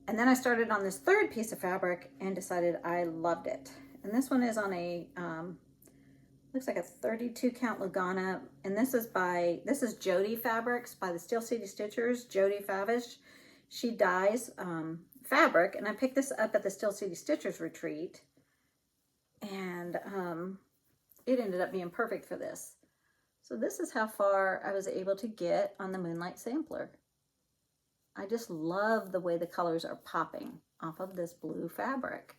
Speaker 1: And then I started on this third piece of fabric and decided I loved it. And this one is on a, looks like a 32 count Lugana. And this is Jody Fabrics by the Steel City Stitchers, Jody Favish. She dyes fabric, and I picked this up at the Steel City Stitchers retreat. And it ended up being perfect for this. So this is how far I was able to get on the Moonlight Sampler. I just love the way the colors are popping off of this blue fabric.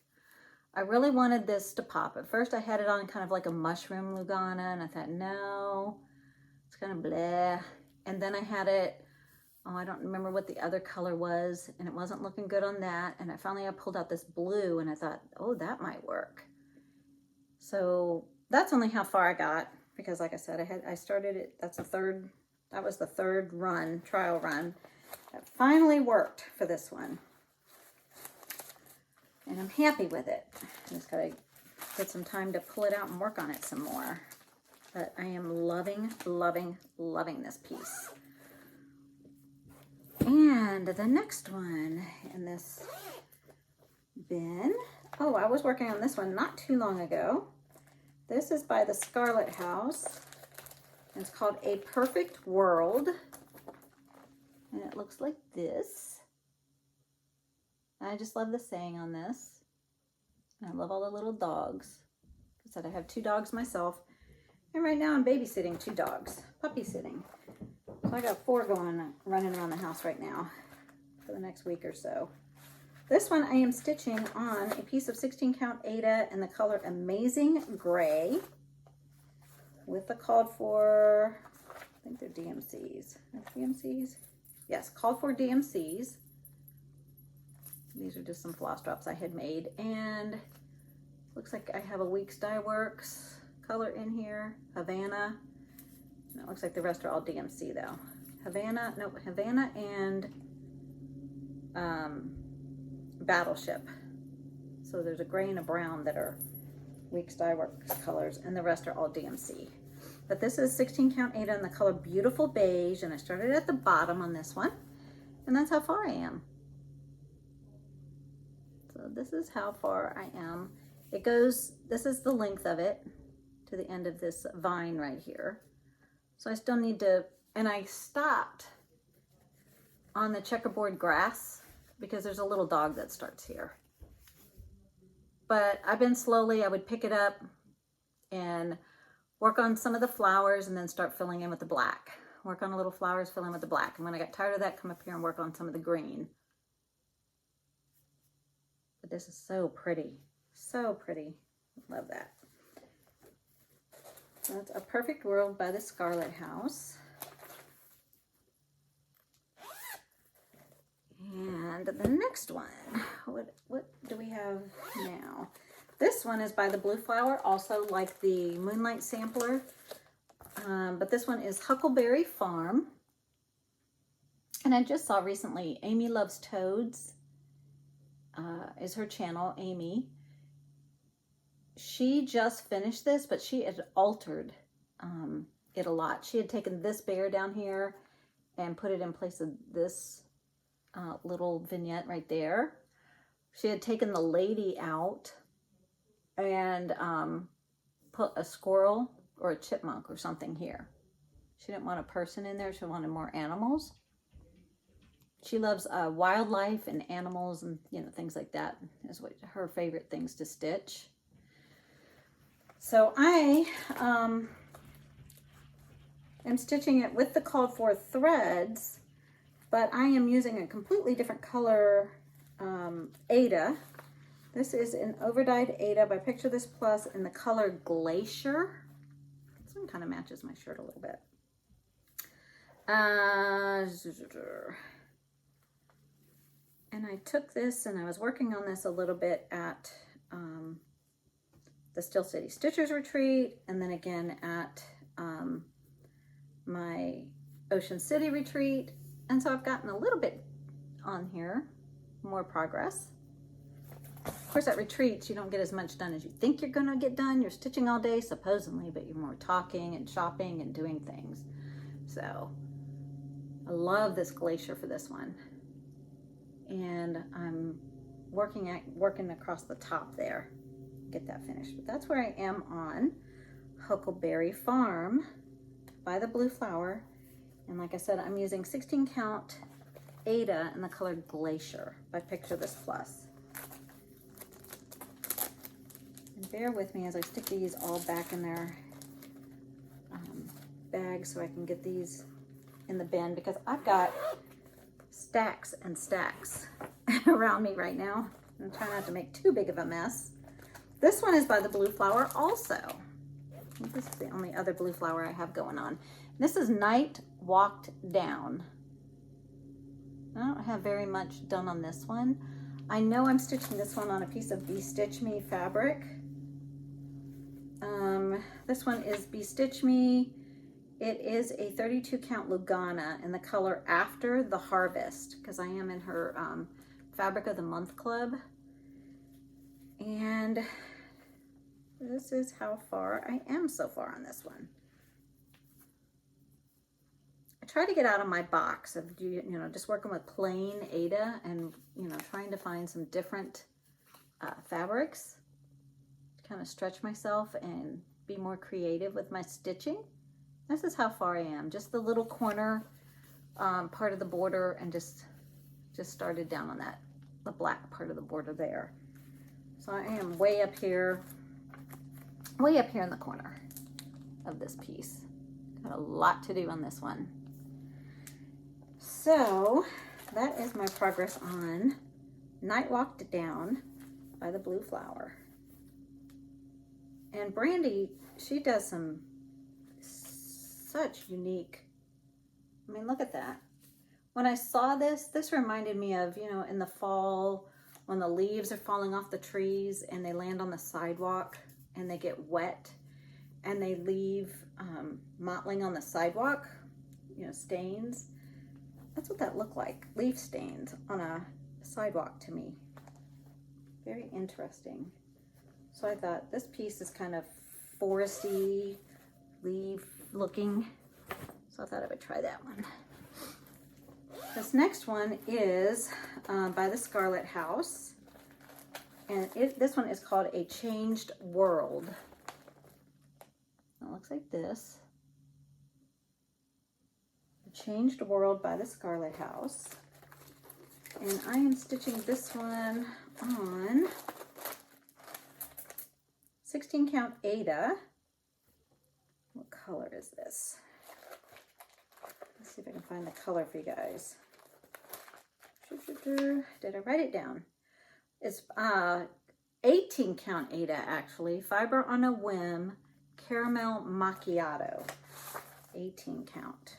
Speaker 1: I really wanted this to pop. At first I had it on kind of like a mushroom Lugana, and I thought, no, it's kind of bleh. And then I had it, oh, I don't remember what the other color was, and it wasn't looking good on that. And I pulled out this blue, and I thought, oh, that might work. So that's only how far I got, because like I said, I started it, that was the third run, trial run, that finally worked for this one. And I'm happy with it. I just gotta get some time to pull it out and work on it some more. But I am loving, loving, loving this piece. And the next one in this bin, oh, I was working on this one not too long ago. This is by the Scarlet House. It's called A Perfect World. And it looks like this. I just love the saying on this. And I love all the little dogs. Like I said, I have 2 dogs myself. And right now I'm babysitting 2 dogs, puppy sitting. So I got 4 running around the house right now for the next week or so. This one I am stitching on a piece of 16 count Aida in the color Amazing Gray with the called for, I think they're DMCs. DMCs? Yes, called for DMCs. These are just some floss drops I had made, and looks like I have a Weeks Dye Works color in here, Havana. And it looks like the rest are all DMC though. Havana and Battleship. So there's a gray and a brown that are Weeks Dye Works colors, and the rest are all DMC. But this is 16 count Aida in the color Beautiful Beige, and I started at the bottom on this one, and that's how far I am. So this is how far I am. It goes, this is the length of it to the end of this vine right here. So I still need to, and I stopped on the checkerboard grass because there's a little dog that starts here. But I've been slowly, I would pick it up and work on some of the flowers and then start filling in with the black work on the little flowers, fill in with the black. And when I got tired of that, come up here and work on some of the green. But this is so pretty. So pretty. Love that. So that's A Perfect World by the Scarlet House. And the next one, what do we have now? This one is by the Blue Flower, also like the Moonlight Sampler. But this one is Huckleberry Farm. And I just saw recently, Amy Loves Toads is her channel, Amy. She just finished this, but she had altered it a lot. She had taken this bear down here and put it in place of this little vignette right there. She had taken the lady out and put a squirrel or a chipmunk or something here. She didn't want a person in there. She wanted more animals. She loves wildlife and animals and, you know, things like that is what her favorite things to stitch. So I am stitching it with the called for threads, but I am using a completely different color Ada. This is an overdyed Ada by Picture This Plus in the color Glacier. This one kind of matches my shirt a little bit. And I took this and I was working on this a little bit at the Steel City Stitchers Retreat, and then again at my Ocean City Retreat. And so I've gotten a little bit on here, more progress. Of course, at retreats, you don't get as much done as you think you're going to get done. You're stitching all day, supposedly, but you're more talking and shopping and doing things. So I love this Glacier for this one. And I'm working across the top there, get that finished. But that's where I am on Huckleberry Farm by the Blue Flower. And like I said, I'm using 16 count Ada in the color Glacier by Picture This Plus. And bear with me as I stick these all back in their bags so I can get these in the bin, because I've got stacks and stacks around me right now. I'm trying not to make too big of a mess. This one is by the Blue Flower also. This is the only other Blue Flower I have going on. This is Night Walked Down. I don't have very much done on this one. I know I'm stitching this one on a piece of Bestitch Me fabric. This one is Bestitch Me. It is a 32 count Lugana in the color After the Harvest, because I am in her Fabric of the Month Club. And this is how far I am so far on this one. I try to get out of my box of, you know, just working with plain Ada and, you know, trying to find some different fabrics to kind of stretch myself and be more creative with my stitching. This is how far I am. Just the little corner part of the border, and just started down on that, the black part of the border there. So I am way up here in the corner of this piece. Got a lot to do on this one. So that is my progress on Night Walked Down by the Blue Flower. And Brandy, she does some such unique, I mean, look at that. When I saw this reminded me of, you know, in the fall when the leaves are falling off the trees and they land on the sidewalk and they get wet and they leave mottling on the sidewalk, you know, stains. That's what that looked like, leaf stains on a sidewalk to me. Very interesting. So I thought this piece is kind of foresty, leaf looking. So I thought I would try that one. This next one is by the Scarlet House. And this one is called A Changed World. It looks like this. A Changed World by the Scarlet House. And I am stitching this one on 16 count Ada. What color is this? see if I can find the color for you guys. Did I write it down? It's 18 count Ada, actually. Fiber on a Whim Caramel Macchiato. 18 count.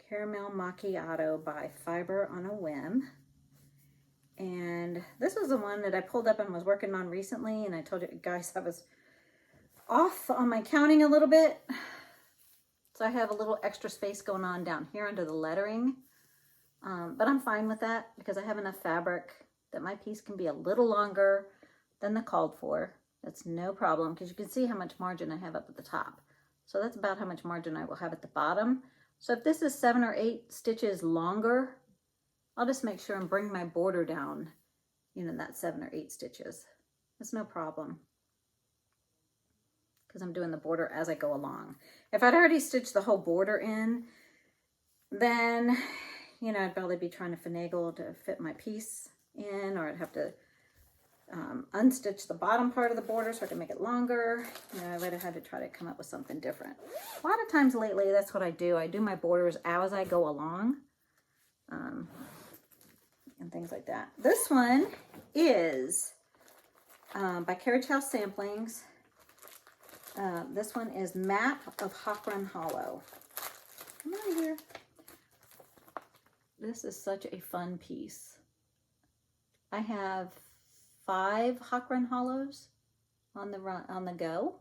Speaker 1: Caramel Macchiato by Fiber on a Whim. And this was the one that I pulled up and was working on recently. And I told you guys I was off on my counting a little bit. So I have a little extra space going on down here under the lettering. But I'm fine with that because I have enough fabric that my piece can be a little longer than the called for. That's no problem because you can see how much margin I have up at the top. So that's about how much margin I will have at the bottom. So if this is 7 or 8 stitches longer, I'll just make sure and bring my border down, you know, that 7 or 8 stitches. That's no problem because I'm doing the border as I go along. If I'd already stitched the whole border in, then, you know, I'd probably be trying to finagle to fit my piece in, or I'd have to unstitch the bottom part of the border so I can make it longer. You know, I would have had to try to come up with something different. A lot of times lately, that's what I do. I do my borders as I go along, and things like that. This one is by Carriage House Samplings. This one is Map of Hawk Run Hollow. Come out of here. This is such a fun piece. I have 5 Hawk Run Hollows on the go.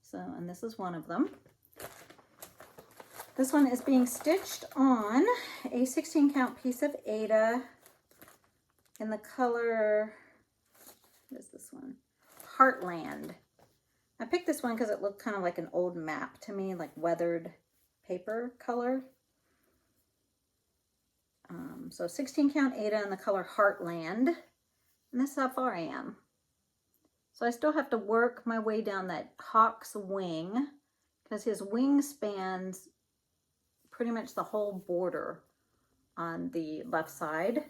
Speaker 1: So, and this is one of them. This one is being stitched on a 16 count piece of Ada in the color, what is this one? Heartland. I picked this one because it looked kind of like an old map to me, like weathered paper color. So 16 count Ada in the color Heartland. And this is how far I am. So I still have to work my way down that hawk's wing because his wing spans pretty much the whole border on the left side.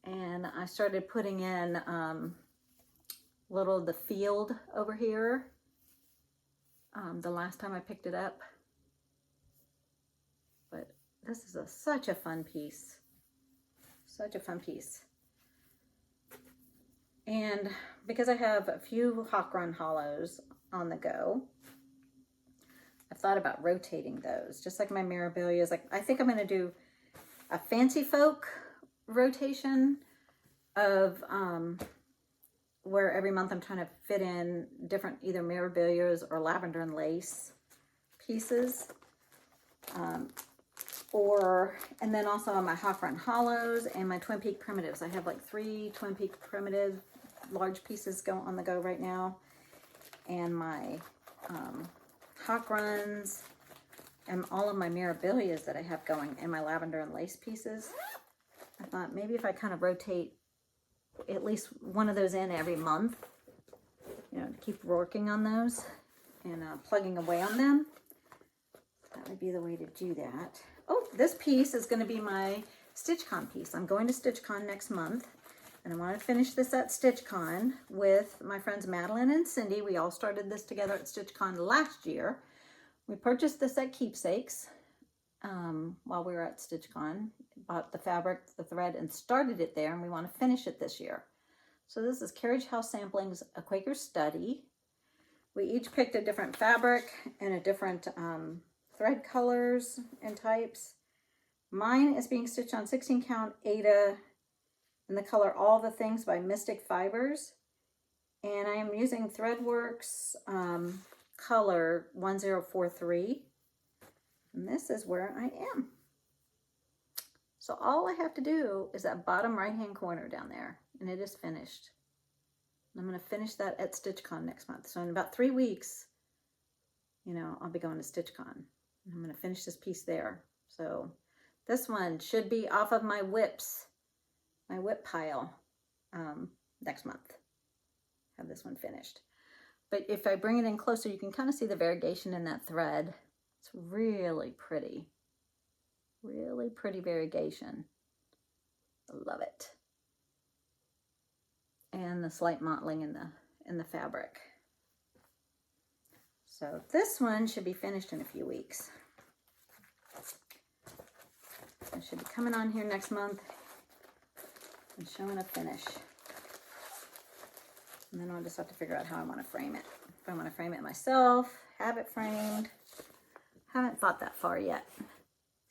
Speaker 1: And I started putting in little of the field over here the last time I picked it up. But this is such a fun piece. Such a fun piece. And because I have a few Hawk Run Hollows on the go, I've thought about rotating those, just like my Mirabilia. Like, I think I'm going to do a Fancy Folk rotation of where every month I'm trying to fit in different either Mirabilias or lavender and lace pieces. And then also on my Hawk Run Hollows and my Twin Peak Primitives. I have like 3 Twin Peak Primitive large pieces on the go right now. And my Hawk Runs and all of my Mirabilias that I have going and my lavender and lace pieces. I thought maybe if I kind of rotate at least one of those in every month, you know, to keep working on those and plugging away on them. That would be the way to do that. Oh, this piece is going to be my StitchCon piece. I'm going to StitchCon next month, and I want to finish this at StitchCon with my friends Madeline and Cindy. We all started this together at StitchCon last year. We purchased this at Keepsakes while we were at StitchCon. Bought the fabric, the thread, and started it there, and we want to finish it this year. So this is Carriage House Samplings, a Quaker Study. We each picked a different fabric and a different thread colors and types. Mine is being stitched on 16 count Ada in the color All the Things by Mystic Fibers. And I am using Threadworks color 1043. And this is where I am. So all I have to do is that bottom right hand corner down there, and it is finished. I'm going to finish that at StitchCon next month. So in about 3 weeks, you know, I'll be going to StitchCon. I'm going to finish this piece there. So this one should be off of my WIPs, my WIP pile next month. Have this one finished. But if I bring it in closer, you can kind of see the variegation in that thread. It's really pretty. Really pretty variegation. I love it. And the slight mottling in the fabric. So this one should be finished in a few weeks. It should be coming on here next month and showing a finish. And then I'll just have to figure out how I want to frame it. If I want to frame it myself, have it framed. Haven't thought that far yet.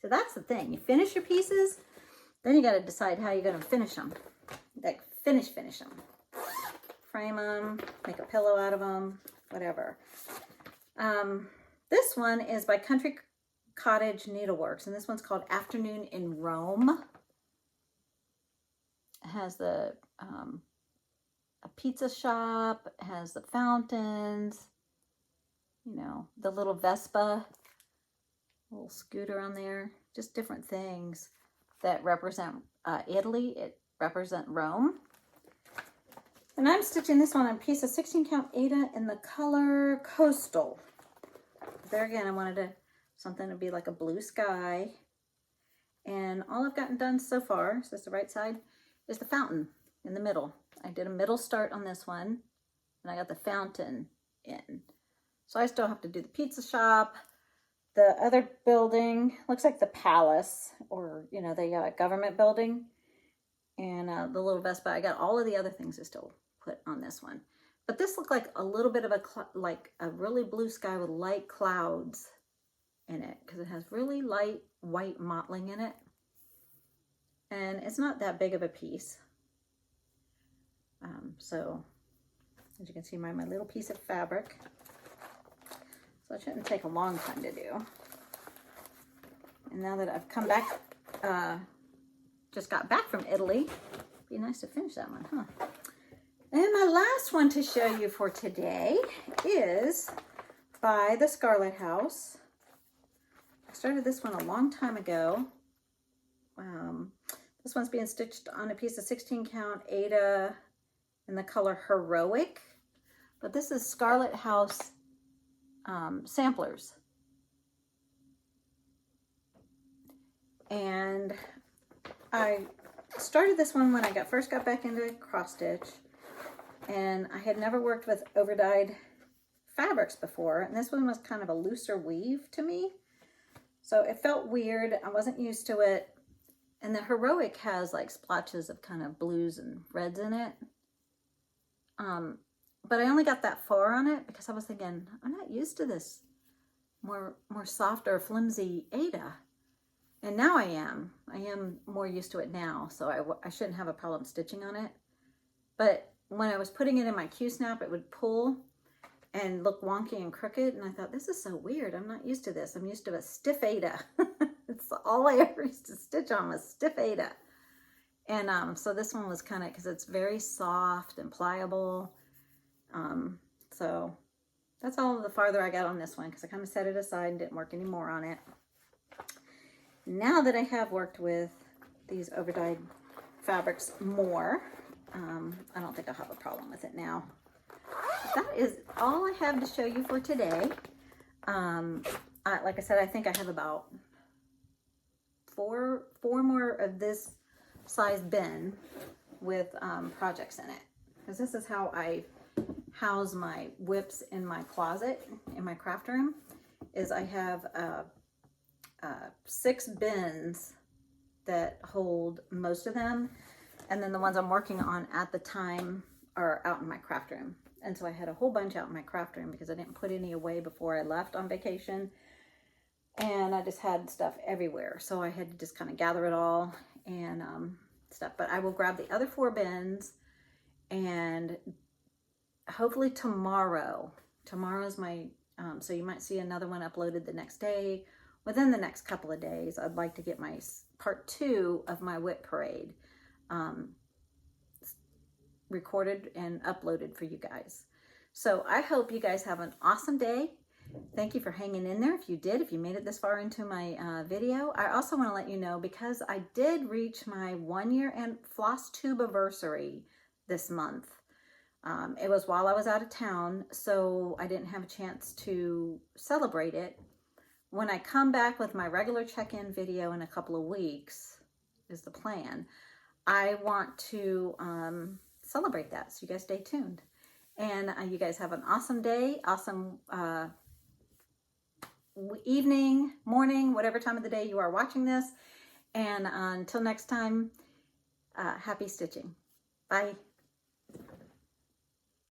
Speaker 1: So that's the thing. You finish your pieces, then you got to decide how you're going to finish them. Like finish them. Frame them, make a pillow out of them, whatever. This one is by Country Cottage Needleworks, and this one's called Afternoon in Rome. It has the a pizza shop, it has the fountains, you know, the little Vespa, little scooter on there, just different things that represent Italy. It represent Rome. And I'm stitching this one on a piece of 16 count Aida in the color Coastal. There again, I wanted something to be like a blue sky. And all I've gotten done so far, so that's the right side, is the fountain in the middle. I did a middle start on this one, and I got the fountain in. So I still have to do the pizza shop. The other building looks like the palace, or, you know, the government building. And the little Vespa. I got all of the other things to still put on this one. But this looked like a little bit of like a really blue sky with light clouds in it, because it has really light white mottling in it. And it's not that big of a piece. So as you can see, my little piece of fabric. So it shouldn't take a long time to do. And now that I've come back, just got back from Italy, it'd be nice to finish that one, huh? And my last one to show you for today is by the Scarlet House. I started this one a long time ago. This one's being stitched on a piece of 16 count Aida in the color Heroic. But this is Scarlet House samplers. And I started this one when I first got back into cross stitch, and I had never worked with overdyed fabrics before, and this one was kind of a looser weave to me, so it felt weird. I wasn't used to it. And the Heroic has like splotches of kind of blues and reds in it, but I only got that far on it because I was thinking, I'm not used to this more softer, flimsy Aida. And now I am more used to it now, so I shouldn't have a problem stitching on it. But when I was putting it in my Q-snap, it would pull and look wonky and crooked, and I thought, this is so weird. I'm not used to this. I'm used to a stiff Aida. It's all I ever used to stitch on was stiff Aida. And so this one was kind of, because it's very soft and pliable. So that's all the farther I got on this one, because I kind of set it aside and didn't work any more on it. Now that I have worked with these overdyed fabrics more, I don't think I'll have a problem with it now. That is all I have to show you for today. Like I said, I think I have about four more of this size bin with projects in it, because this is how I house my WIPs in my closet, in my craft room, is I have 6 bins that hold most of them, and then the ones I'm working on at the time are out in my craft room. And so I had a whole bunch out in my craft room because I didn't put any away before I left on vacation, and I just had stuff everywhere, so I had to just kind of gather it all and stuff. But I will grab the other 4 bins, and hopefully tomorrow's my so you might see another one uploaded the next day. Within the next couple of days, I'd like to get my part 2 of my WIP Parade recorded and uploaded for you guys. So I hope you guys have an awesome day. Thank you for hanging in there. If you made it this far into my video. I also want to let you know, because I did reach my 1-year and floss tube anniversary this month. It was while I was out of town, so I didn't have a chance to celebrate it. When I come back with my regular check-in video in a couple of weeks, is the plan, I want to celebrate that. So you guys stay tuned. And you guys have an awesome day, awesome evening, morning, whatever time of the day you are watching this. And until next time, happy stitching. Bye.